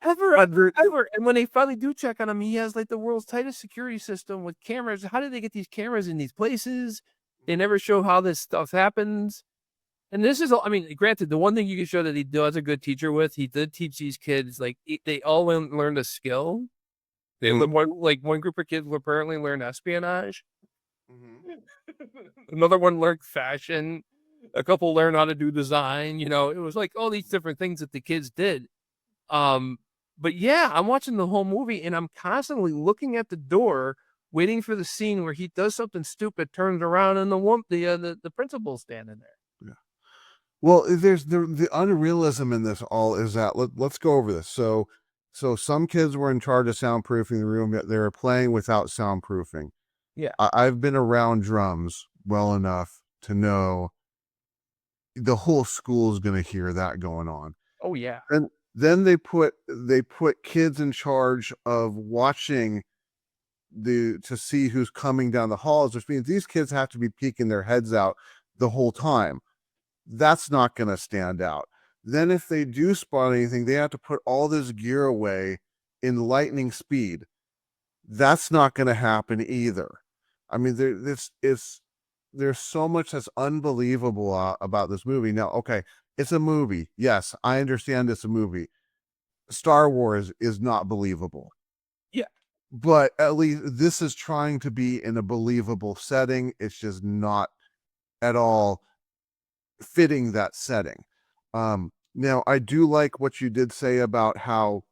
And when they finally do check on him, he has like the world's tightest security system with cameras. How did they get these cameras in these places? They never show how this stuff happens. And this is, I mean, granted, the one thing you can show that he does a good teacher with, he did teach these kids, like, they all learned a skill. One group of kids will apparently learn espionage. Another one learned fashion. A couple learned how to do design. You know, it was like all these different things that the kids did. But yeah, I'm watching the whole movie and I'm constantly looking at the door, waiting for the scene where he does something stupid, turns around, and the principal's standing there. Yeah. Well, there's the unrealism in this all is that let's go over this. So some kids were in charge of soundproofing the room, yet they were playing without soundproofing. Yeah. I've been around drums well enough to know the whole school is going to hear that going on. Oh yeah. And then they put kids in charge of watching to see who's coming down the halls, which means these kids have to be peeking their heads out the whole time. That's not going to stand out. Then if they do spot anything, they have to put all this gear away in lightning speed. That's not going to happen either. I mean, there's so much that's unbelievable about this movie. Now, okay, it's a movie. Yes, I understand it's a movie. Star Wars is not believable. Yeah. But at least this is trying to be in a believable setting. It's just not at all fitting that setting. Now, I do like what you did say about how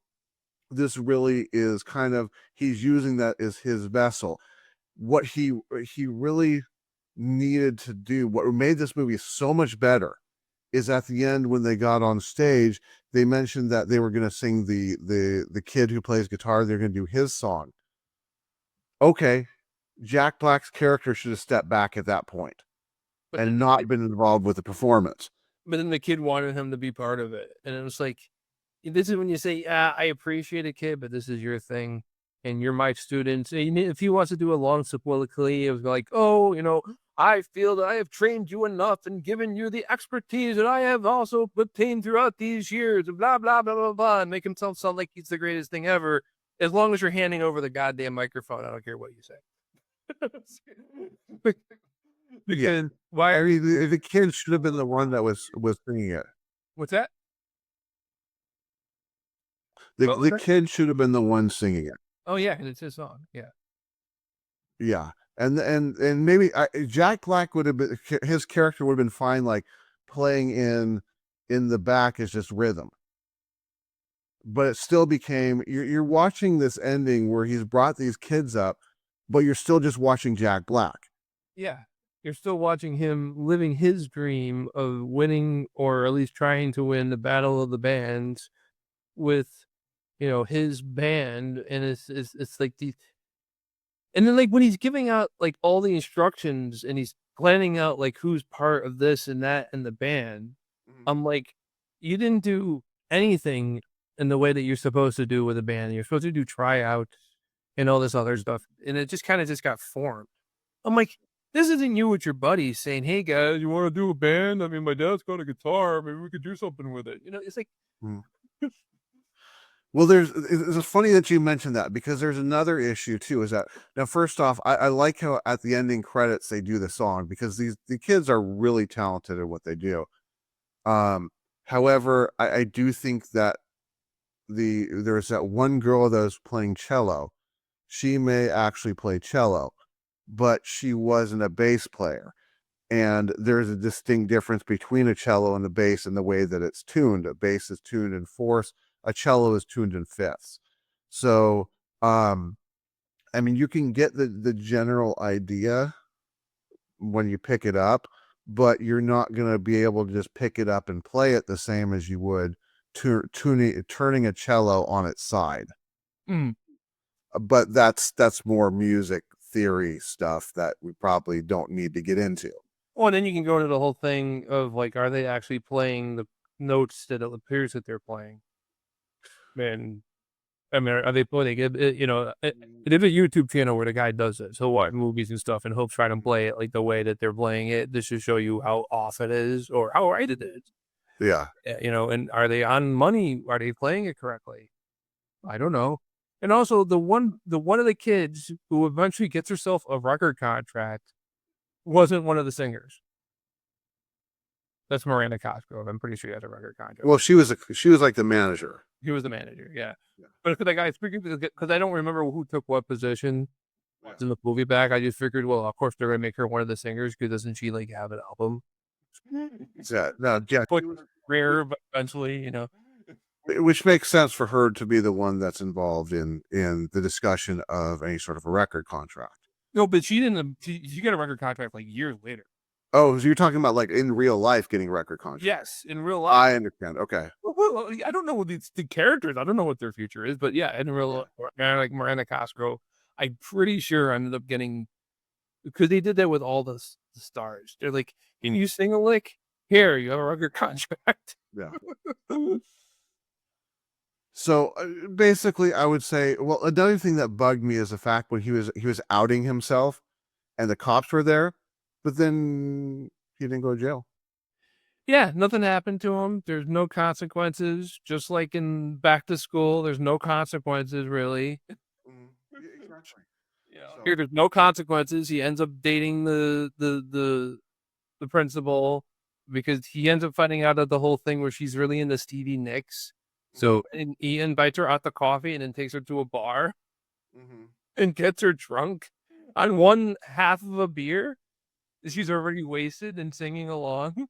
this really is kind of, he's using that as his vessel. What he really needed to do, what made this movie so much better, is at the end when they got on stage, they mentioned that they were going to sing the kid who plays guitar, they're going to do his song. Okay, Jack Black's character should have stepped back at that point and not been involved with the performance. but then the kid wanted him to be part of it, and it was like, this is when you say, "Yeah, I appreciate a kid, but this is your thing, and you're my student." And if he wants to do a long soliloquy, it was like, "Oh, I feel that I have trained you enough and given you the expertise that I have also obtained throughout these years," and blah blah blah blah blah, and make himself sound like he's the greatest thing ever. As long as you're handing over the goddamn microphone, I don't care what you say. Yeah. Because why? I mean, the kid should have been the one that was singing it. What's that? The What was the that? kid should have been the one singing it. Oh yeah, and it's his song. Yeah. Yeah, and maybe Jack Black would have been, his character would have been fine, like playing in the back as just rhythm. But it still became, you're watching this ending where he's brought these kids up, but you're still just watching Jack Black. Yeah. You're still watching him living his dream of winning, or at least trying to win, the battle of the bands with, his band. And it's like these, and then like when he's giving out like all the instructions and he's planning out like who's part of this and that and the band, I'm like, you didn't do anything in the way that you're supposed to do with a band. You're supposed to do tryouts and all this other stuff. And it just kind of just got formed. I'm like, this isn't you with your buddies saying, "Hey guys, you want to do a band? I mean, my dad's got a guitar. Maybe we could do something with it." It's like, Mm. Well, it's funny that you mentioned that, because there's another issue too. Is that, now, first off, I like how at the ending credits they do the song, because the kids are really talented at what they do. However, I do think that there's that one girl that was playing cello. She may actually play cello, but she wasn't a bass player. And there's a distinct difference between a cello and a bass in the way that it's tuned. A bass is tuned in fourths, a cello is tuned in fifths. So, I mean, you can get the general idea when you pick it up, but you're not going to be able to just pick it up and play it the same as you would turning a cello on its side. mm. But that's more music theory stuff that we probably don't need to get into. Well, then you can go into the whole thing of like, are they actually playing the notes that it appears that they're playing? And I mean, are they playing it? There's a YouTube channel where the guy does it. So watch movies and stuff, and he'll try to play it like the way that they're playing it. This should show you how off it is or how right it is. Yeah. And are they on money? Are they playing it correctly? I don't know. And also the one of the kids who eventually gets herself a record contract wasn't one of the singers. That's Miranda Cosgrove. I'm pretty sure he has a record contract. Well, she was like the manager. He was the manager, yeah. But that guy, because I don't remember who took what position in the movie back. I just figured, well, of course they're gonna make her one of the singers, because doesn't she like have an album? Yeah, no, yeah, Rare, but eventually, which makes sense for her to be the one that's involved in the discussion of any sort of a record contract. No, but she didn't. She got a record contract like years later. Oh, so you're talking about like in real life getting record contracts? Yes, in real life. I understand. Okay. Well, I don't know what the characters. I don't know what their future is, but yeah, in real life, like Miranda Cosgrove, I'm pretty sure ended up getting, because they did that with all the stars. They're like, "Can you sing a lick? Here, you have a record contract." Yeah. So basically, I would say, well, another thing that bugged me is the fact when he was outing himself, and the cops were there, but then he didn't go to jail. Yeah, nothing happened to him. There's no consequences. Just like in Back to School, there's no consequences really. Exactly. Here, there's no consequences. He ends up dating the principal, because he ends up finding out of the whole thing where she's really into Stevie Nicks. So and he invites her out to coffee and then takes her to a bar and gets her drunk on one half of a beer. She's already wasted and singing along.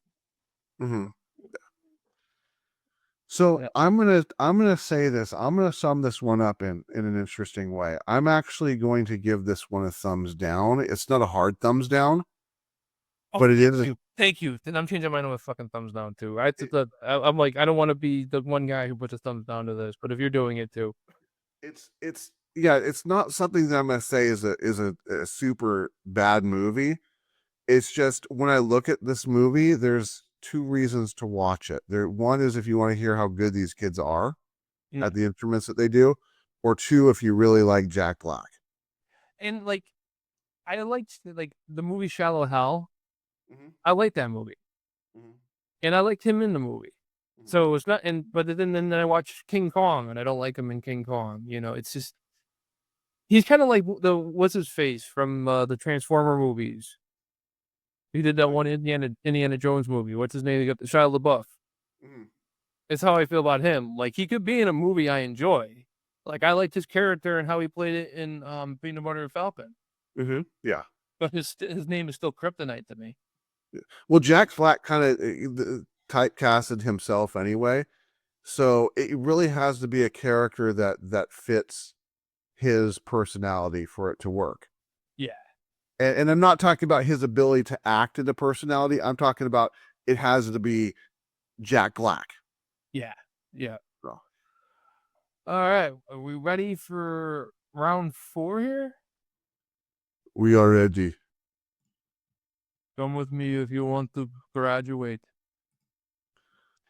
So Yeah. I'm gonna say this. I'm gonna sum this one up in an interesting way. I'm actually going to give this one a thumbs down. It's not a hard thumbs down, but it is. Thank you. Then I'm changing mine to a fucking thumbs down too. I'm like, I don't want to be the one guy who puts a thumbs down to this, but if you're doing it too, it's not something that I'm gonna say is a super bad movie. It's just when I look at this movie, there's two reasons to watch it. One is if you want to hear how good these kids are at the instruments that they do, or two, if you really like Jack Black. And like, I liked like the movie Shallow Hell. I like that movie, and I liked him in the movie. So it's not, but then I watch King Kong, and I don't like him in King Kong. It's just he's kind of like what's his face from the Transformer movies. He did that one Indiana Jones movie. What's his name? He got the Shia LaBeouf. It's how I feel about him. Like, he could be in a movie I enjoy. Like, I liked his character and how he played it in Peanut Butter and Falcon. Yeah. But his name is still Kryptonite to me. Well, Jack Black kind of typecasted himself anyway, so it really has to be a character that fits his personality for it to work. Yeah. And I'm not talking about his ability to act in the personality. I'm talking about it has to be Jack Black. Yeah. Yeah. So. All right. Are we ready for round 4 here? We are ready. Come with me if you want to graduate.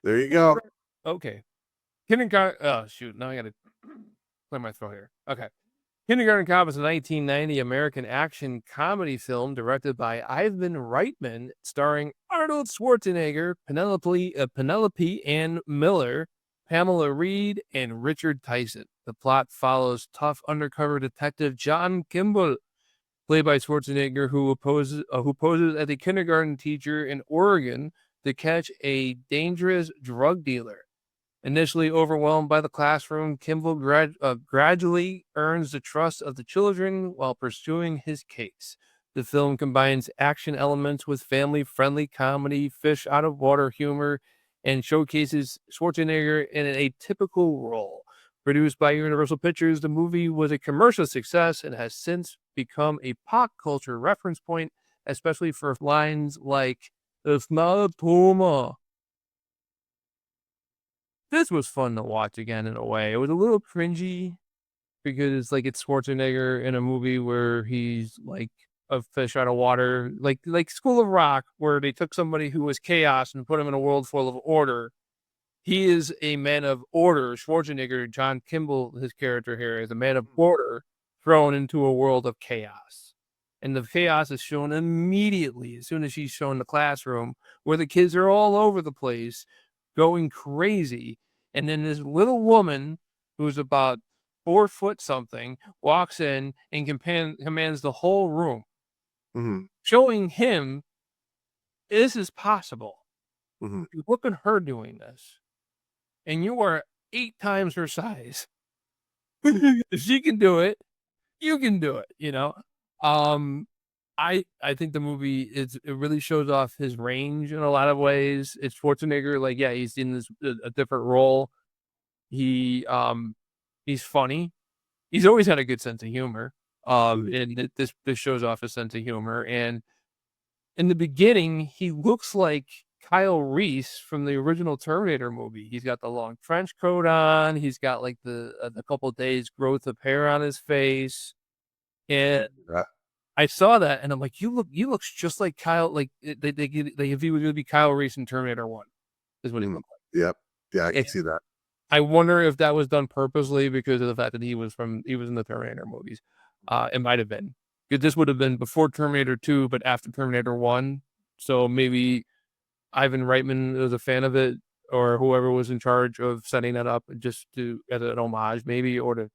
There you go. Okay. Kindergarten. Oh, shoot. Now I got to clear my throat here. Okay. Kindergarten Cop is a 1990 American action comedy film directed by Ivan Reitman, starring Arnold Schwarzenegger, Penelope Ann Miller, Pamela Reed, and Richard Tyson. The plot follows tough undercover detective John Kimball, played by Schwarzenegger, who poses as a kindergarten teacher in Oregon to catch a dangerous drug dealer. Initially overwhelmed by the classroom, Kimball gradually earns the trust of the children while pursuing his case. The film combines action elements with family-friendly comedy, fish out of water humor, and showcases Schwarzenegger in a typical role. Produced by Universal Pictures, the movie was a commercial success and has since become a pop culture reference point, especially for lines like, "It's not a puma." This was fun to watch again in a way. It was a little cringy because it's Schwarzenegger in a movie where he's like a fish out of water, like School of Rock, where they took somebody who was chaos and put him in a world full of order. He is a man of order. Schwarzenegger, John Kimball, his character here, is a man of order thrown into a world of chaos. And the chaos is shown immediately as soon as he's shown in the classroom, where the kids are all over the place, going crazy. And then this little woman who's about 4 foot something walks in and commands the whole room, showing him this is possible. Look at her doing this. And you are 8 times her size. If she can do it, you can do it. I think the movie it really shows off his range in a lot of ways. It's Schwarzenegger, like, yeah, he's in this a different role. He's funny. He's always had a good sense of humor. And this shows off his sense of humor. And in the beginning, he looks like Kyle Reese from the original Terminator movie. He's got the long trench coat on. He's got like a couple days growth of hair on his face. And I saw that and I'm like, you look just like Kyle. Like they if he was going to be Kyle Reese in Terminator 1 is what he looked like. Yep. Yeah, I can see that. I wonder if that was done purposely because of the fact that he was in the Terminator movies. It might have been. Because this would have been before Terminator 2, but after Terminator 1. So maybe Ivan Reitman was a fan of it, or whoever was in charge of setting that up just to as an homage, maybe, or to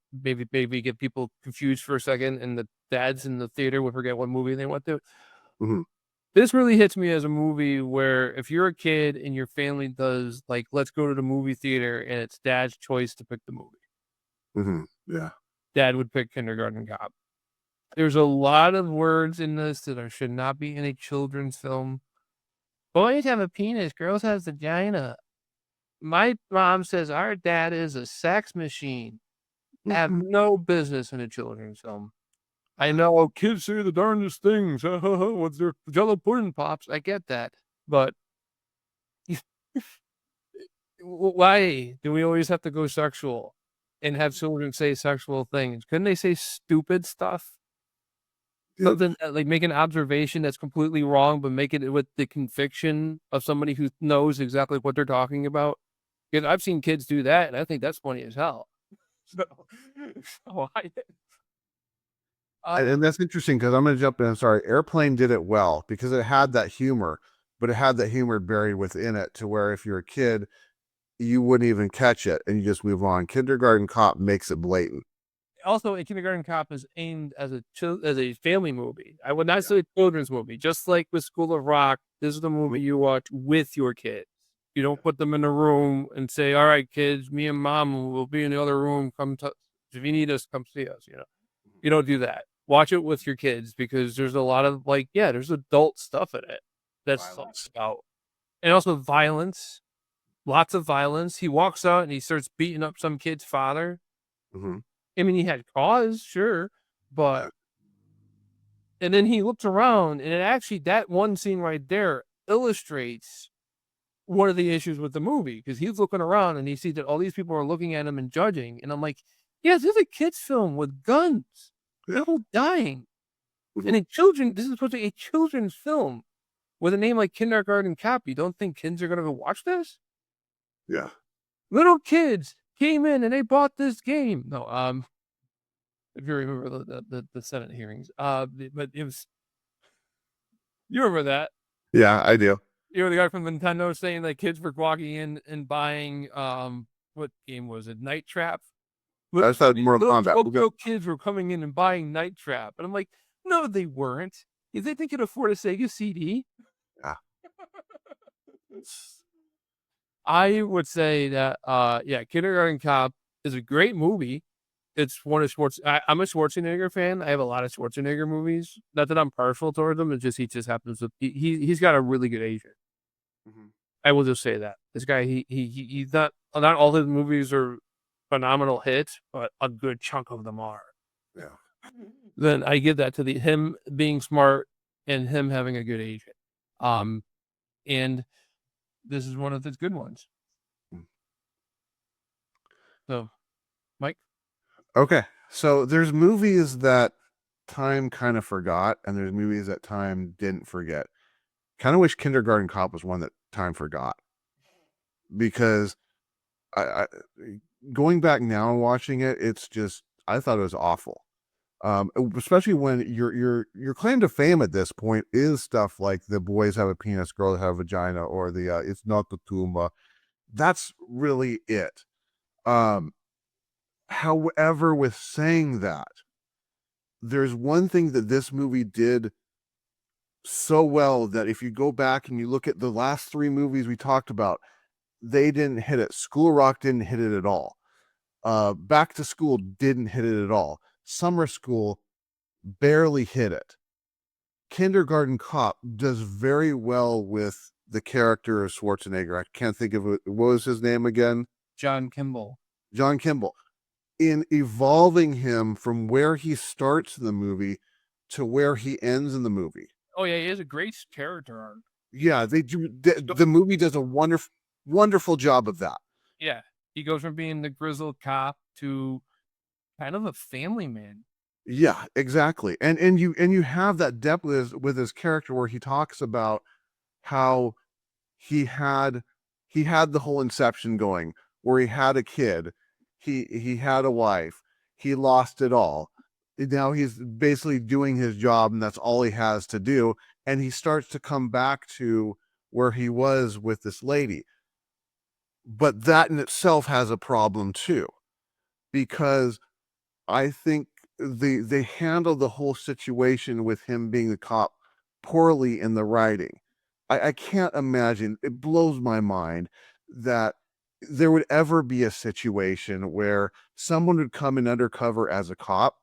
maybe get people confused for a second, and the dads in the theater would forget what movie they went to. This really hits me as a movie where if you're a kid and your family does like, let's go to the movie theater, and it's dad's choice to pick the movie. Yeah. Dad would pick Kindergarten Cop. There's a lot of words in this that should not be in a children's film. Boys have a penis, girls have vagina. My mom says our dad is a sex machine. Have no business in a children's film. I know kids say the darndest things with their Jello pudding pops. I get that, but why do we always have to go sexual and have children say sexual things? Couldn't they say stupid stuff? something like make an observation that's completely wrong, but make it with the conviction of somebody who knows exactly what they're talking about. Because I've seen kids do that, and I think that's funny as hell. So, so And that's interesting because I'm going to jump in. I'm sorry. Airplane did it well because it had that humor, but it had that humor buried within it to where if you're a kid, you wouldn't even catch it and you just move on. Kindergarten Cop makes it blatant. also, a Kindergarten Cop is aimed as a family movie. I would not say a children's movie. Just like with School of Rock, this is the movie you watch with your kids. You don't put them in a room and say, "All right, kids, me and mom will be in the other room. Come, if you need us, come see us." You don't do that. Watch it with your kids because there's a lot of there's adult stuff in it that's Violence. about, and also violence. Lots of violence. He walks out and he starts beating up some kid's father. Mm-hmm. I mean, he had cause, sure, but and then he looks around, and it actually that one scene right there illustrates one of the issues with the movie because he's looking around and he sees that all these people are looking at him and judging, and I'm like, yeah, this is a kids' film with guns, people dying, and this is supposed to be a children's film with a name like Kindergarten Cop. You don't think kids are gonna go watch this? Yeah. Little kids came in and they bought this game. No, if you remember the Senate hearings, but it was you remember that. Yeah, I do. You know the guy from Nintendo saying that kids were walking in and buying what game was it? Night Trap. I thought Mortal Little Kombat. 12-year-old kids were coming in and buying Night Trap, and I'm like, no, they weren't. If they could afford a Sega CD, Yeah. I would say that yeah, Kindergarten Cop is a great movie. It's one of I'm a Schwarzenegger fan. I have a lot of Schwarzenegger movies. Not that I'm partial towards him. It's just he just happens to he's got a really good agent. Mm-hmm. I will just say that this guy he's not all his movies are phenomenal hits, but a good chunk of them are. Yeah. Then I give that to him being smart and him having a good agent. And this is one of his good ones. So, Mike. Okay. So there's movies that time kind of forgot, and there's movies that time didn't forget. Kind of wish Kindergarten Cop was one that time forgot because I going back now and watching it, it's just I thought it was awful. Especially when your claim to fame at this point is stuff like the boys have a penis, girls have a vagina, or the it's not the tumor. That's really it. However, with saying that, there's one thing that this movie did so well that if you go back and you look at the last three movies we talked about, they didn't hit it. School Rock didn't hit it at all. Back to School didn't hit it at all. Summer School barely hit it. Kindergarten Cop does very well with the character of Schwarzenegger. I can't think of it. What was his name again? John Kimball. John Kimball. In evolving him from where he starts in the movie to where he ends in the movie. Oh yeah, he has a great character arc. Yeah, they do. The movie does a wonderful job of that. Yeah, he goes from being the grizzled cop to kind of a family man. Yeah, exactly. And you have that depth with his character where he talks about how he had the whole inception going where he had a kid, he had a wife, he lost it all. Now he's basically doing his job and that's all he has to do, and he starts to come back to where he was with this lady. But that in itself has a problem too, because I think they handled the whole situation with him being the cop poorly in the writing. I can't imagine, it blows my mind that there would ever be a situation where someone would come in undercover as a cop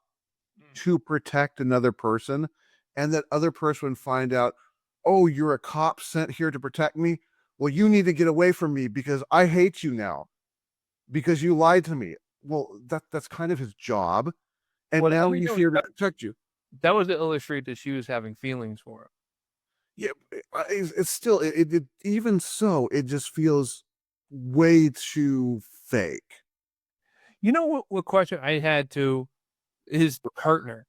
to protect another person, and that other person would find out, oh, you're a cop sent here to protect me. Well, you need to get away from me because I hate you now because you lied to me. Well, that's kind of his job. And Well, now he's here to protect you. that was to illustrate that she was having feelings for him. Yeah, it's still even so, it just feels way too fake. You know what question I had to his partner.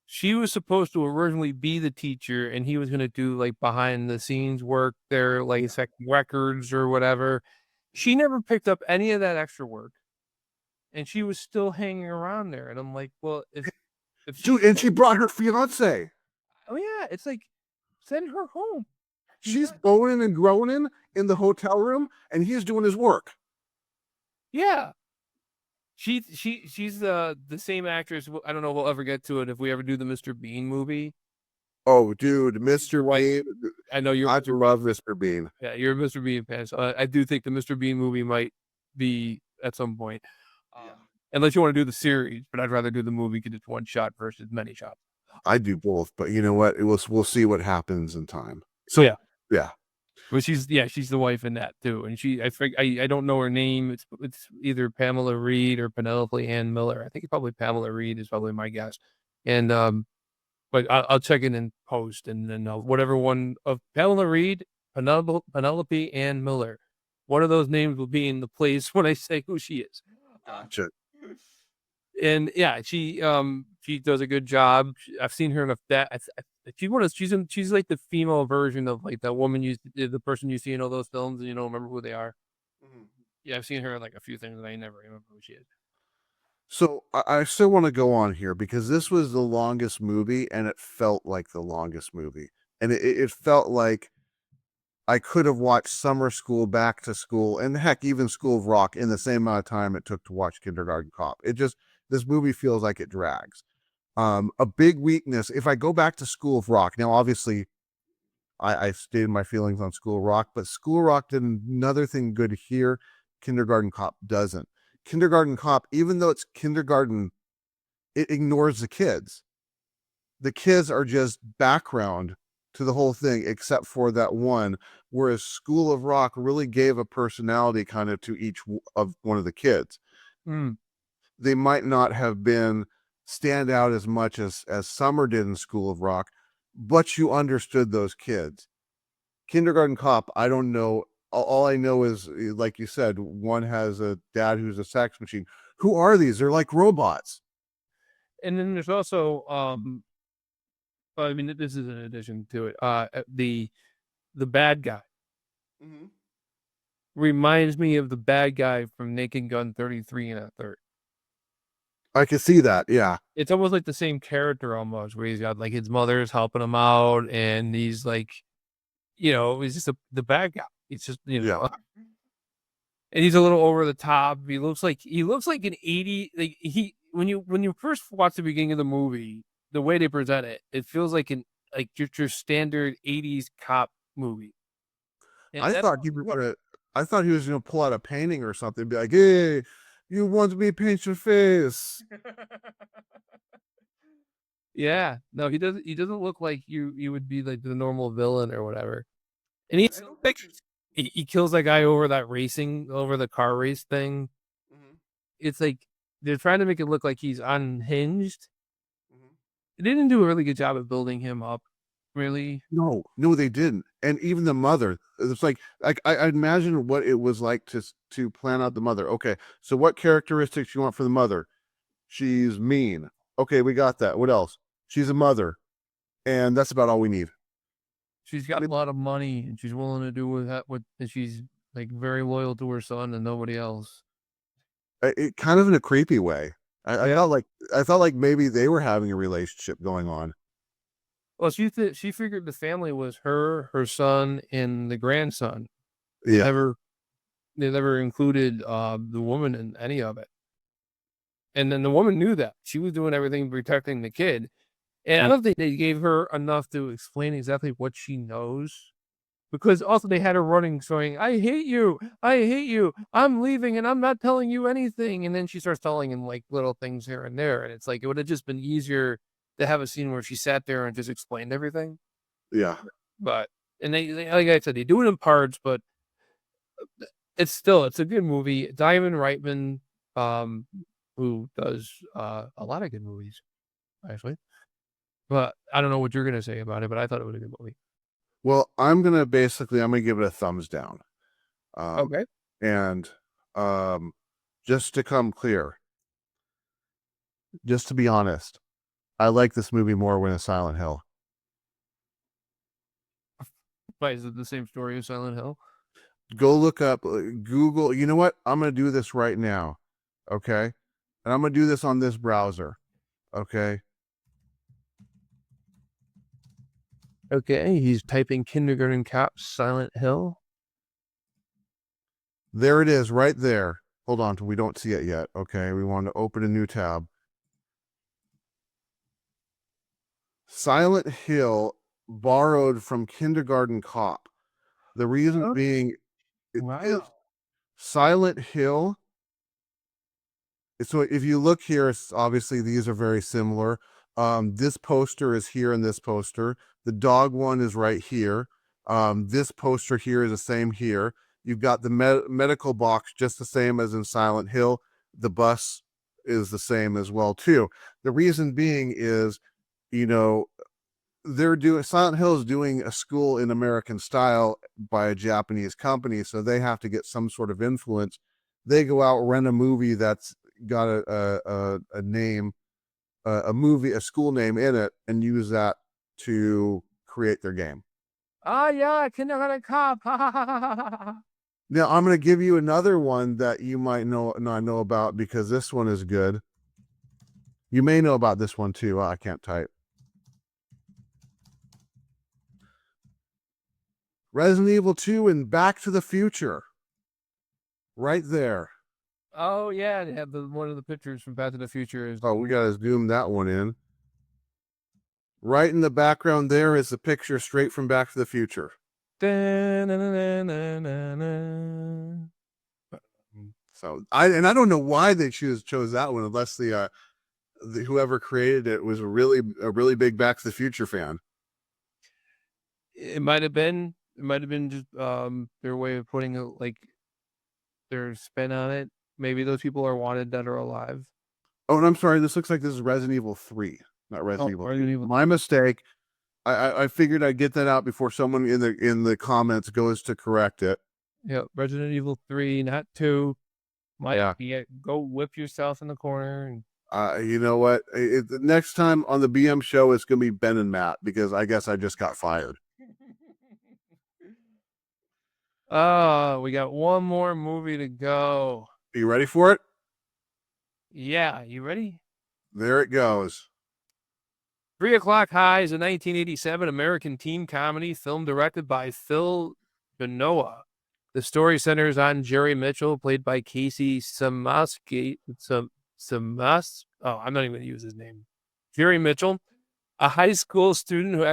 she was supposed to originally be the teacher, and he was gonna do like behind the scenes work there, like records or whatever. She never picked up any of that extra work, and she was still hanging around there. And I'm like, well, if Dude, and she brought her fiance. oh yeah, it's like send her home. She's boning and groaning in the hotel room, and he's doing his work. Yeah. She's the same actress. I don't know if we'll ever get to it if we ever do the Mr. Bean movie. Oh, dude, Mr. Bean. I know you're I love Mr. Bean. yeah, you're a Mr. Bean fan. So I do think the Mr. Bean movie might be at some point. Unless you want to do the series, but I'd rather do the movie because it's one shot versus many shots. I do both, but you know what? We'll see what happens in time. So yeah. Yeah. But she's the wife in that too, and I don't know her name. It's either Pamela Reed or Penelope Ann Miller. I think it's probably Pamela Reed is probably my guess. And but I'll check it in post, and then whatever one of Pamela Reed, Penelope Ann Miller, one of those names will be in the place when I say who she is. Gotcha. And yeah, she does a good job. I've seen her in that. She's like the female version of like that woman the person you see in all those films and you don't remember who they are. Mm-hmm. Yeah, I've seen her in like a few things and I never remember who she is. So I still want to go on here because this was the longest movie and it felt like the longest movie. And it felt like I could have watched Summer School, Back to School, and heck, even School of Rock in the same amount of time it took to watch Kindergarten Cop. This movie feels like it drags. A big weakness, if I go back to School of Rock, now obviously I stated my feelings on School of Rock, but School of Rock did another thing good here. Kindergarten Cop doesn't. Kindergarten Cop, even though it's kindergarten, it ignores the kids. The kids are just background to the whole thing, except for that one, whereas School of Rock really gave a personality kind of to each of one of the kids. Mm. They might not have been stand out as much as Summer did in School of Rock, but you understood those kids. Kindergarten Cop, I don't know. All I know is, like you said, one has a dad who's a sex machine. Who are these? They're like robots. And then there's also, I mean, this is in addition to it. The bad guy reminds me of the bad guy from Naked Gun 33 and a third. I can see that. Yeah. It's almost like the same character almost, where he's got like his mother's helping him out, and he's like, he's just the bad guy. It's just, Yeah. And he's a little over the top. He looks like an 80, like when you first watch the beginning of the movie, the way they present it, it feels like your standard 80s cop movie. And I thought he was gonna pull out a painting or something and be like, hey, you want me to paint your face? Yeah. No, he doesn't look like you would be like the normal villain or whatever. And he's like he kills that guy over the car race thing. Mm-hmm. It's like they're trying to make it look like he's unhinged. Mm-hmm. They didn't do a really good job of building him up, really. No, they didn't. And even the mother, it's like I imagine what it was like to plan out the mother. Okay, so what characteristics you want for the mother? She's mean. Okay, we got that. What else? She's a mother, and that's about all we need. She's got a lot of money, and she's willing to do with that. And she's like very loyal to her son and nobody else. It kind of in a creepy way. I felt like maybe they were having a relationship going on. Well, she figured the family was her son, and the grandson. Yeah. They never included the woman in any of it. And then the woman knew that. She was doing everything protecting the kid. And I don't think they gave her enough to explain exactly what she knows. Because also they had her running, saying, I hate you. I'm leaving and I'm not telling you anything. And then she starts telling him like little things here and there. And it's like, it would have just been easier to have a scene where she sat there and just explained everything. Yeah. But, and they like I said, they do it in parts, but it's a good movie. Diamond Reitman, who does a lot of good movies, actually. But I don't know what you're going to say about it, but I thought it was a good movie. Well, I'm gonna give it a thumbs down. Okay. And just to come clear, just to be honest, I like this movie more when it's Silent Hill. Why is it the same story as Silent Hill? Go look up Google. You know what? I'm going to do this right now. Okay. And I'm going to do this on this browser. Okay. Okay, he's typing Kindergarten Cop Silent Hill. There it is right there. Hold on, we don't see it yet. Okay. We want to open a new tab. Silent Hill borrowed from Kindergarten Cop. The reason being, it is Silent Hill. So if you look here, obviously these are very similar. This poster is here and this poster. The dog one is right here. This poster here is the same here. You've got the medical box just the same as in Silent Hill. The bus is the same as well too. The reason being is, they're doing Silent Hill is doing a school in American style by a Japanese company, so they have to get some sort of influence. They go out, rent a movie that's got a name, a school name in it, and use that to create their game. Yeah, Kindergarten Cop. Now I'm going to give you another one that you might not know about because this one is good. You may know about this one too. I can't type. Resident Evil 2 and Back to the Future. Right there. Oh yeah, they have one of the pictures from Back to the Future. Oh, we gotta zoom that one in. Right in the background there is the picture straight from Back to the Future. So I don't know why they chose that one unless the whoever created it was a really big Back to the Future fan. It might have been just their way of putting their spin on it. Maybe those people are wanted, dead or alive. Oh, and I'm sorry. This looks like this is Resident Evil 3, not Resident Evil. My mistake. I figured I'd get that out before someone in the comments goes to correct it. Yeah, Resident Evil 3, not 2. Go whip yourself in the corner. You know what? The next time on the BM show, it's going to be Ben and Matt because I guess I just got fired. We got one more movie to go. Are you ready for it? Yeah, you ready? There it goes. 3 O'Clock High is a 1987 American teen comedy film directed by Phil Genoa. The story centers on Jerry Mitchell, played by Casey Samaski. I'm not even going to use his name. Jerry Mitchell, a high school student who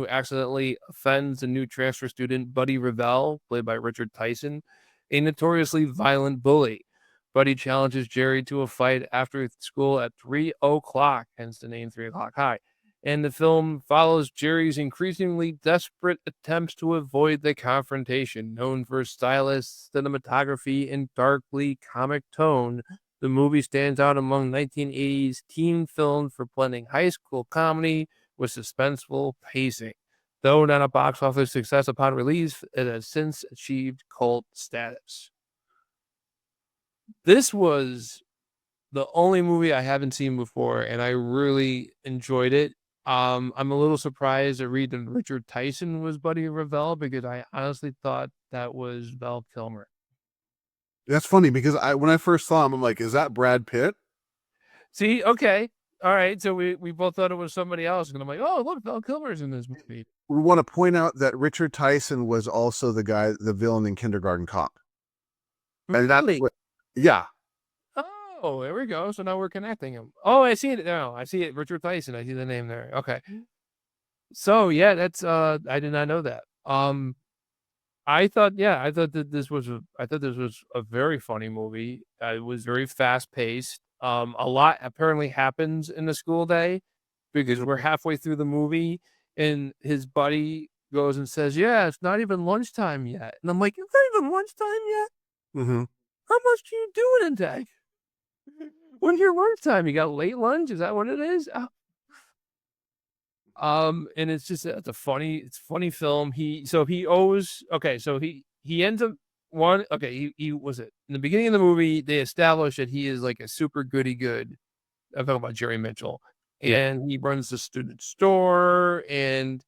accidentally offends a new transfer student, Buddy Revell, played by Richard Tyson, a notoriously violent bully. Buddy challenges Jerry to a fight after school at 3 o'clock, hence the name 3 O'Clock High. And the film follows Jerry's increasingly desperate attempts to avoid the confrontation. Known for stylish cinematography and darkly comic tone, the movie stands out among 1980s teen films for blending high school comedy with suspenseful pacing. Though not a box office success upon release, it has since achieved cult status. This was the only movie I haven't seen before, and I really enjoyed it. I'm a little surprised to read that Richard Tyson was Buddy Revell because I honestly thought that was Val Kilmer. That's funny because when I first saw him, I'm like, is that Brad Pitt? See, okay. All right. So we both thought it was somebody else. And I'm like, oh, look, Val Kilmer's in this movie. We want to point out that Richard Tyson was also the villain in Kindergarten Cop. And really? Yeah. Oh, there we go. So now we're connecting him. Oh, I see it now. I see it. Richard Tyson. I see the name there. Okay. So yeah, that's I did not know that. I thought that this was a very funny movie. It was very fast paced. A lot apparently happens in the school day because we're halfway through the movie and his buddy goes and says, "Yeah, it's not even lunchtime yet." And I'm like, "It's not even lunchtime yet? Mm-hmm. How much do you do in a day? When's your lunchtime? You got late lunch? Is that what it is?" And it's a funny film. He ends up he was it in the beginning of the movie. They established that he is like a super goody good I'm talking about Jerry Mitchell, and he runs the student store, and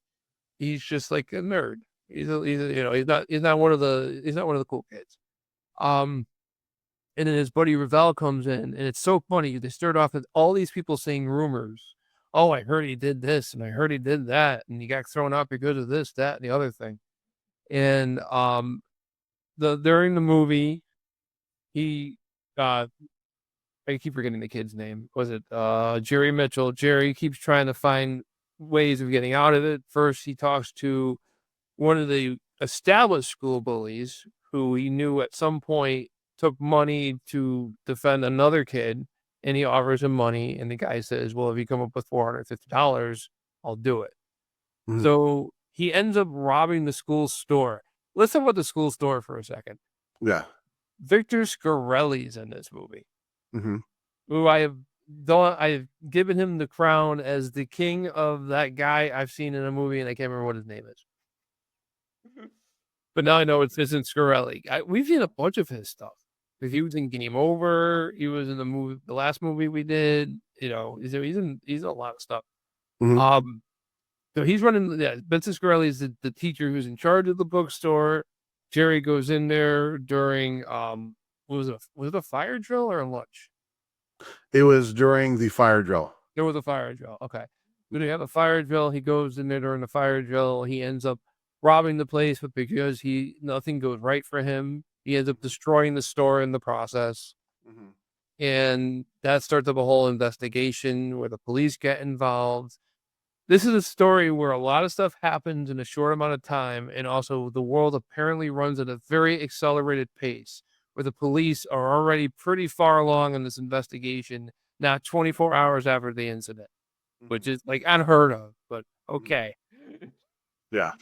he's just like a nerd. He's not one of the cool kids. Um, and then his buddy Ravel comes in, and it's so funny. They start off with all these people saying rumors. Oh, I heard he did this, and I heard he did that, and he got thrown out because of this, that, and the other thing. And during the movie, he I keep forgetting the kid's name. Was it Jerry Mitchell? Jerry keeps trying to find ways of getting out of it. First, he talks to one of the established school bullies who he knew at some point took money to defend another kid, and he offers him money, and the guy says, "Well, if you come up with $450, I'll do it." Mhm. So he ends up robbing the school store. Let's talk about the school store for a second. Yeah. Victor Scarelli's in this movie, Hmm. who I've given him the crown as the king of that guy I've seen in a movie, and I can't remember what his name is. But now I know it isn't Scarelli. We've seen a bunch of his stuff. He was in Game Over. He was in the last movie we did. He's in a lot of stuff. Hmm. So he's running. Yeah, Vincent Scarelli is the teacher who's in charge of the bookstore. Jerry goes in there during was it a fire drill or a lunch? It was during the fire drill. There was a fire drill. Okay. When they have a fire drill, he goes in there during the fire drill. He ends up robbing the place, but because nothing goes right for him, he ends up destroying the store in the process. Mhm. And that starts up a whole investigation where the police get involved. This is a story where a lot of stuff happens in a short amount of time, and also the world apparently runs at a very accelerated pace, where the police are already pretty far along in this investigation, not 24 hours after the incident, which Mhm. is like unheard of, but Mhm. okay. Yeah.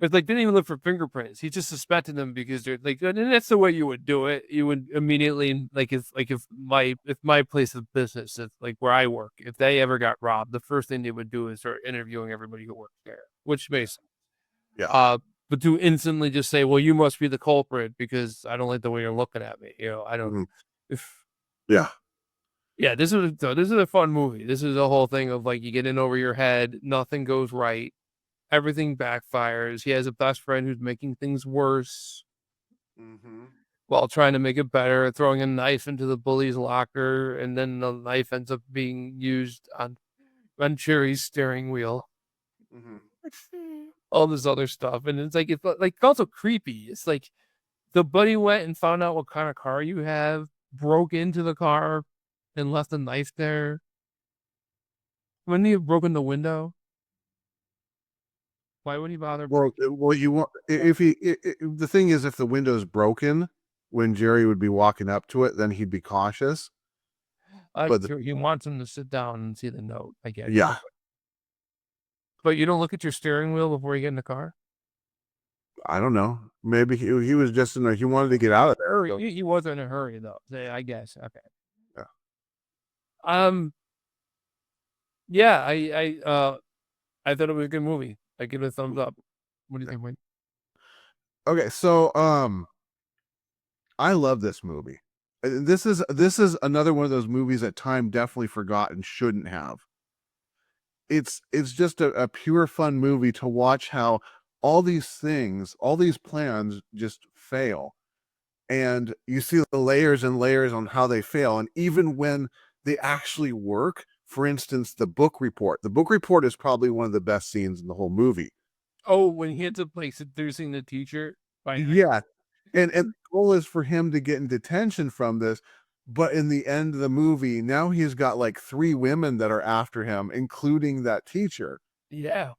It's like, didn't even look for fingerprints. He just suspected them because they're like, and that's the way you would do it. You would immediately, if my place of business, if, like where I work, if they ever got robbed, the first thing they would do is start interviewing everybody who works there, which makes sense. Yeah. But to instantly just say, well, you must be the culprit because I don't like the way you're looking at me. I don't. Mhm. If Yeah. Yeah, this is a fun movie. This is a whole thing of like you get in over your head, nothing goes right, everything backfires. He has a best friend who's making things worse Hmm. while trying to make it better, throwing a knife into the bully's locker, and then the knife ends up being used on Cherry's steering wheel. Hmm. All this other stuff, and it's also creepy. It's like the buddy went and found out what kind of car you have, broke into the car, and left the knife there. Wouldn't he have broken the window? Why would he bother? Well, you want if the thing is, if the window's broken when Jerry would be walking up to it, then he'd be cautious. But He wants him to sit down and see the note. I get it. yeah, But you don't look at your steering wheel before you get in the car? I don't know. Maybe he was just in there. He wanted to get out of there. He wasn't in a hurry though. I guess. Okay. Yeah. Um. Yeah. I thought it was a good movie. I give it a thumbs up. What do you think, Wayne? Okay, so I love this movie. This is another one of those movies that time definitely forgot and shouldn't have. It's just a pure fun movie to watch how all these things, all these plans just fail. And you see the layers and layers on how they fail. And even when they actually work, for instance, the book report. The book report is probably one of the best scenes in the whole movie. Oh, when he ends up like seducing the teacher by Yeah. And the goal is for him to get in detention from this. But in the end of the movie, now he's got like 3 women that are after him, including that teacher. yeah.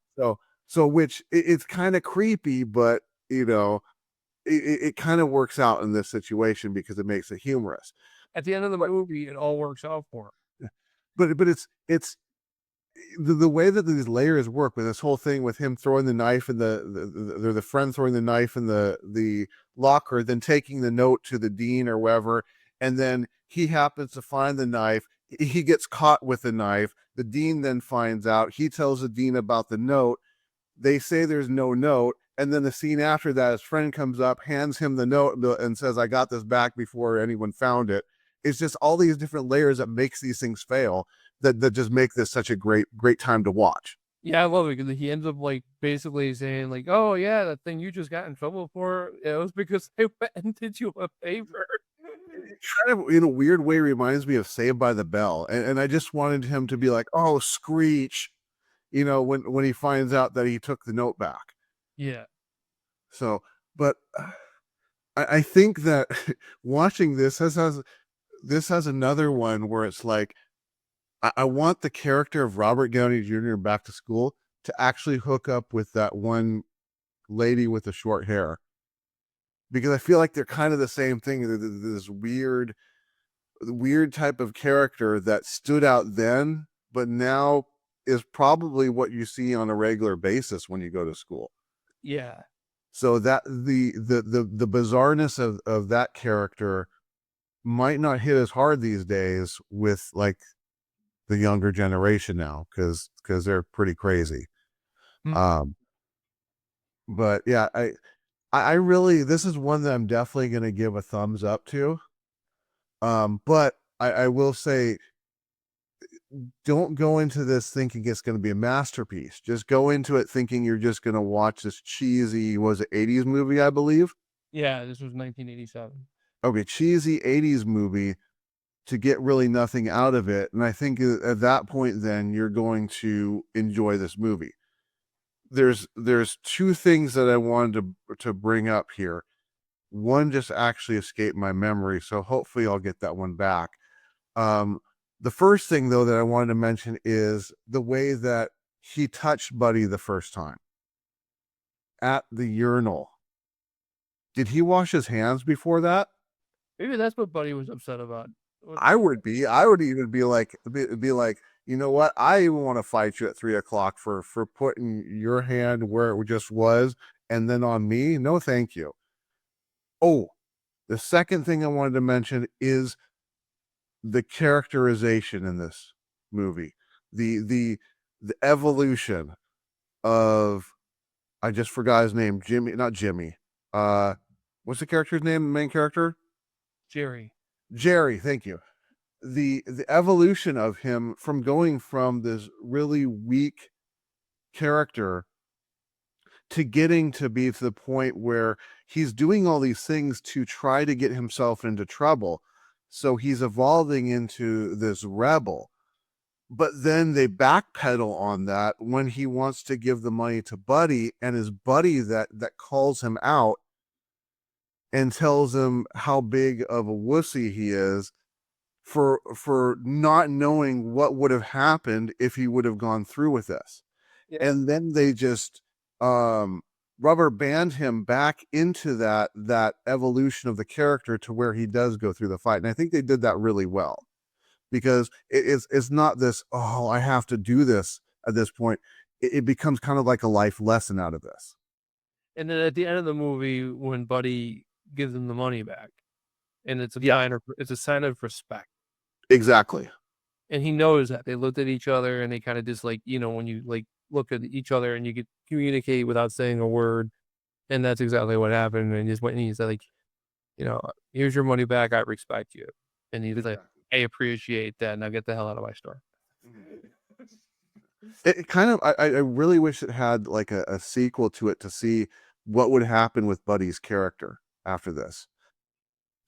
So which it's kind of creepy, but it kind of works out in this situation because it makes it humorous. At the end of the movie, it all works out for him. But it's the way that these layers work with this whole thing with him throwing the knife and the friend throwing the knife in the locker, then taking the note to the dean or wherever, and then he happens to find the knife. He gets caught with the knife. The dean then finds out. He tells the dean about the note. They say there's no note, and then the scene after that, his friend comes up, hands him the note, and says, "I got this back before anyone found it." it's just all these different layers that makes these things fail that just make this such a great time to watch. Yeah, I love it because he ends up like basically saying like, "Oh yeah, that thing you just got in trouble for, it was because I went and did you a favor." It kind of in a weird way reminds me of Saved by the Bell, and I just wanted him to be like, "Oh, Screech," when he finds out that he took the note back. Yeah, So, but I think that watching this has another one where it's like I want the character of Robert Downey Jr. back to school to actually hook up with that one lady with the short hair, because I feel like they're kind of the same thing. This weird type of character that stood out then, but now is probably what you see on a regular basis when you go to school. yeah, So that the bizarreness of that character might not hit as hard these days with like the younger generation now, because they're pretty crazy. mm, Um, but yeah, I really, this is one that I'm definitely going to give a thumbs up to. But I will say, don't go into this thinking it's going to be a masterpiece. Just go into it thinking you're just going to watch this cheesy, was it 80s movie, I believe? yeah. This was 1987. Okay, cheesy 80s movie to get really nothing out of it. And I think at that point, then you're going to enjoy this movie. There's two things that I wanted to bring up here. One just actually escaped my memory, so hopefully I'll get that one back. Um, the first thing though that I wanted to mention is the way that he touched Buddy the first time at the urinal. Did he wash his hands before that? Maybe that's what Buddy was upset about. I would be. I would even be like, you know what? I even want to fight you at 3 o'clock for putting your hand where it just was, and then on me. No, thank you. Oh, the second thing I wanted to mention is the characterization in this movie, the evolution of, I just forgot his name, Jimmy, not Jimmy. What's the character's name? The main character, Jerry. Jerry. Thank you. The evolution of him from going from this really weak character to getting to be to the point where he's doing all these things to try to get himself into trouble. So he's evolving into this rebel. But then they backpedal on that when he wants to give the money to Buddy, and his buddy that calls him out and tells him how big of a wussy he is for not knowing what would have happened if he would have gone through with this. Yeah. And then they just rubber band him back into that evolution of the character to where he does go through the fight. And I think they did that really well, because it's not this, oh, I have to do this at this point. It becomes kind of like a life lesson out of this. And then at the end of the movie, when Buddy gives him the money back, and it's a Yeah. sign of respect. Exactly. And he knows that they looked at each other and they kind of just like, when you like look at each other and you could communicate without saying a word. And that's exactly what happened. And just went and he's like, here's your money back. I respect you. And he's like, I appreciate that. Now get the hell out of my store. It kind of, I really wish it had like a sequel to it to see what would happen with Buddy's character after this,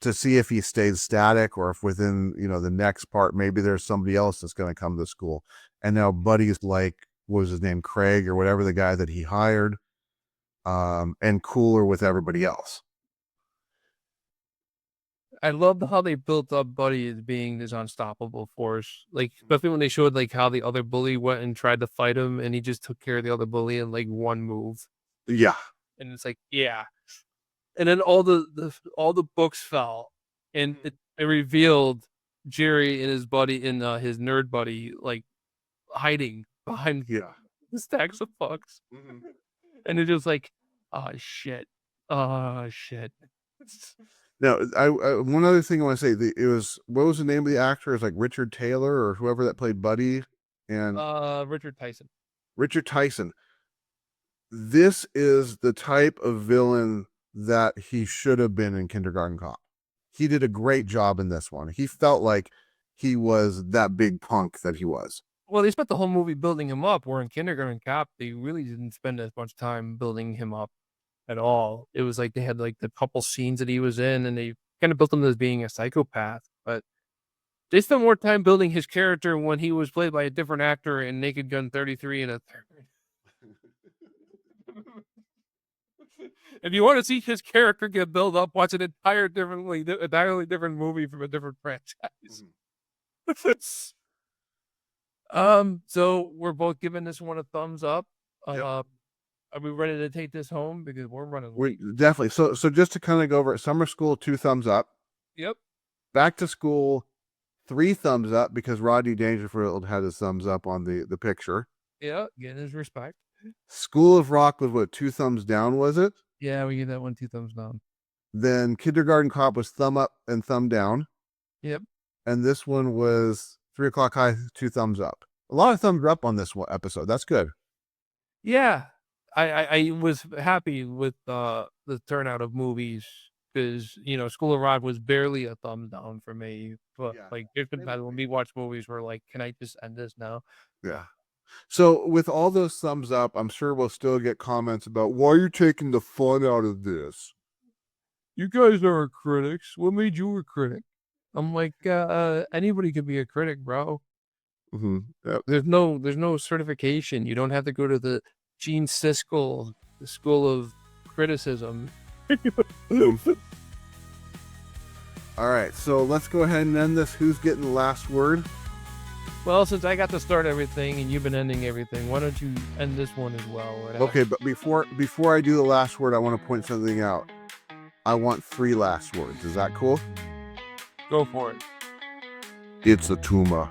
to see if he stays static or if within, the next part, maybe there's somebody else that's going to come to school. And now Buddy's like, what was his name? Craig or whatever, the guy that he hired, and cooler with everybody else. I loved how they built up Buddy as being this unstoppable force. Like, especially when they showed like how the other bully went and tried to fight him and he just took care of the other bully in like one move. Yeah. And it's like, yeah. And then all the books fell, and it revealed Jerry and his buddy and his nerd buddy like hiding behind Yeah. the stacks of books. And it's just like, oh shit. Oh shit. Now, I one other thing I want to say, what was the name of the actor? It was like Richard Taylor or whoever that played Buddy, and Richard Tyson. Richard Tyson. This is the type of villain that he should have been in Kindergarten Cop. he did a great job in this one. He felt like he was that big punk that he was. Well, they spent the whole movie building him up, where in Kindergarten Cop, they really didn't spend as much time building him up at all. It was like they had, like, the couple scenes that he was in, and they kinda built him as being a psychopath, but they spent more time building his character when he was played by a different actor in Naked Gun 33 and a third. If you wanna see his character get built up, watch an entirely different movie from a different franchise. So we're both giving this one a thumbs up. Yep. Are we ready to take this home? Because we're running We late. definitely. So just to kind of go over it, summer school 2 thumbs up, Yep. back to school 3 thumbs up because Rodney Dangerfield had his thumbs up on the picture. Yeah, getting his respect. School of Rock was what, 2 thumbs down, was it? Yeah, we give that one 2 thumbs down. Then Kindergarten Cop was thumb up and thumb down, Yep. and this one was 3 O'Clock High 2 thumbs up. A lot of thumbs up on this one episode. That's good. Yeah. I was happy with the turnout of movies because, School of Rock was barely a thumb down for me. But Yeah. like, there's been times when we watch movies where like, can I just end this now? Yeah. So with all those thumbs up, I'm sure we'll still get comments about why you're taking the fun out of this. You guys are critics. What made you a critic? I'm like, anybody could be a critic, bro. Mm-hmm. Yep. There's no certification. You don't have to go to the Gene Siskel School of Criticism. All right, so let's go ahead and end this. Who's getting the last word? Well, since I got to start everything and you've been ending everything, why don't you end this one as well? Okay, but before I do the last word, I want to point something out. I want 3 last words. Is that cool? Go for it. It's a tumor.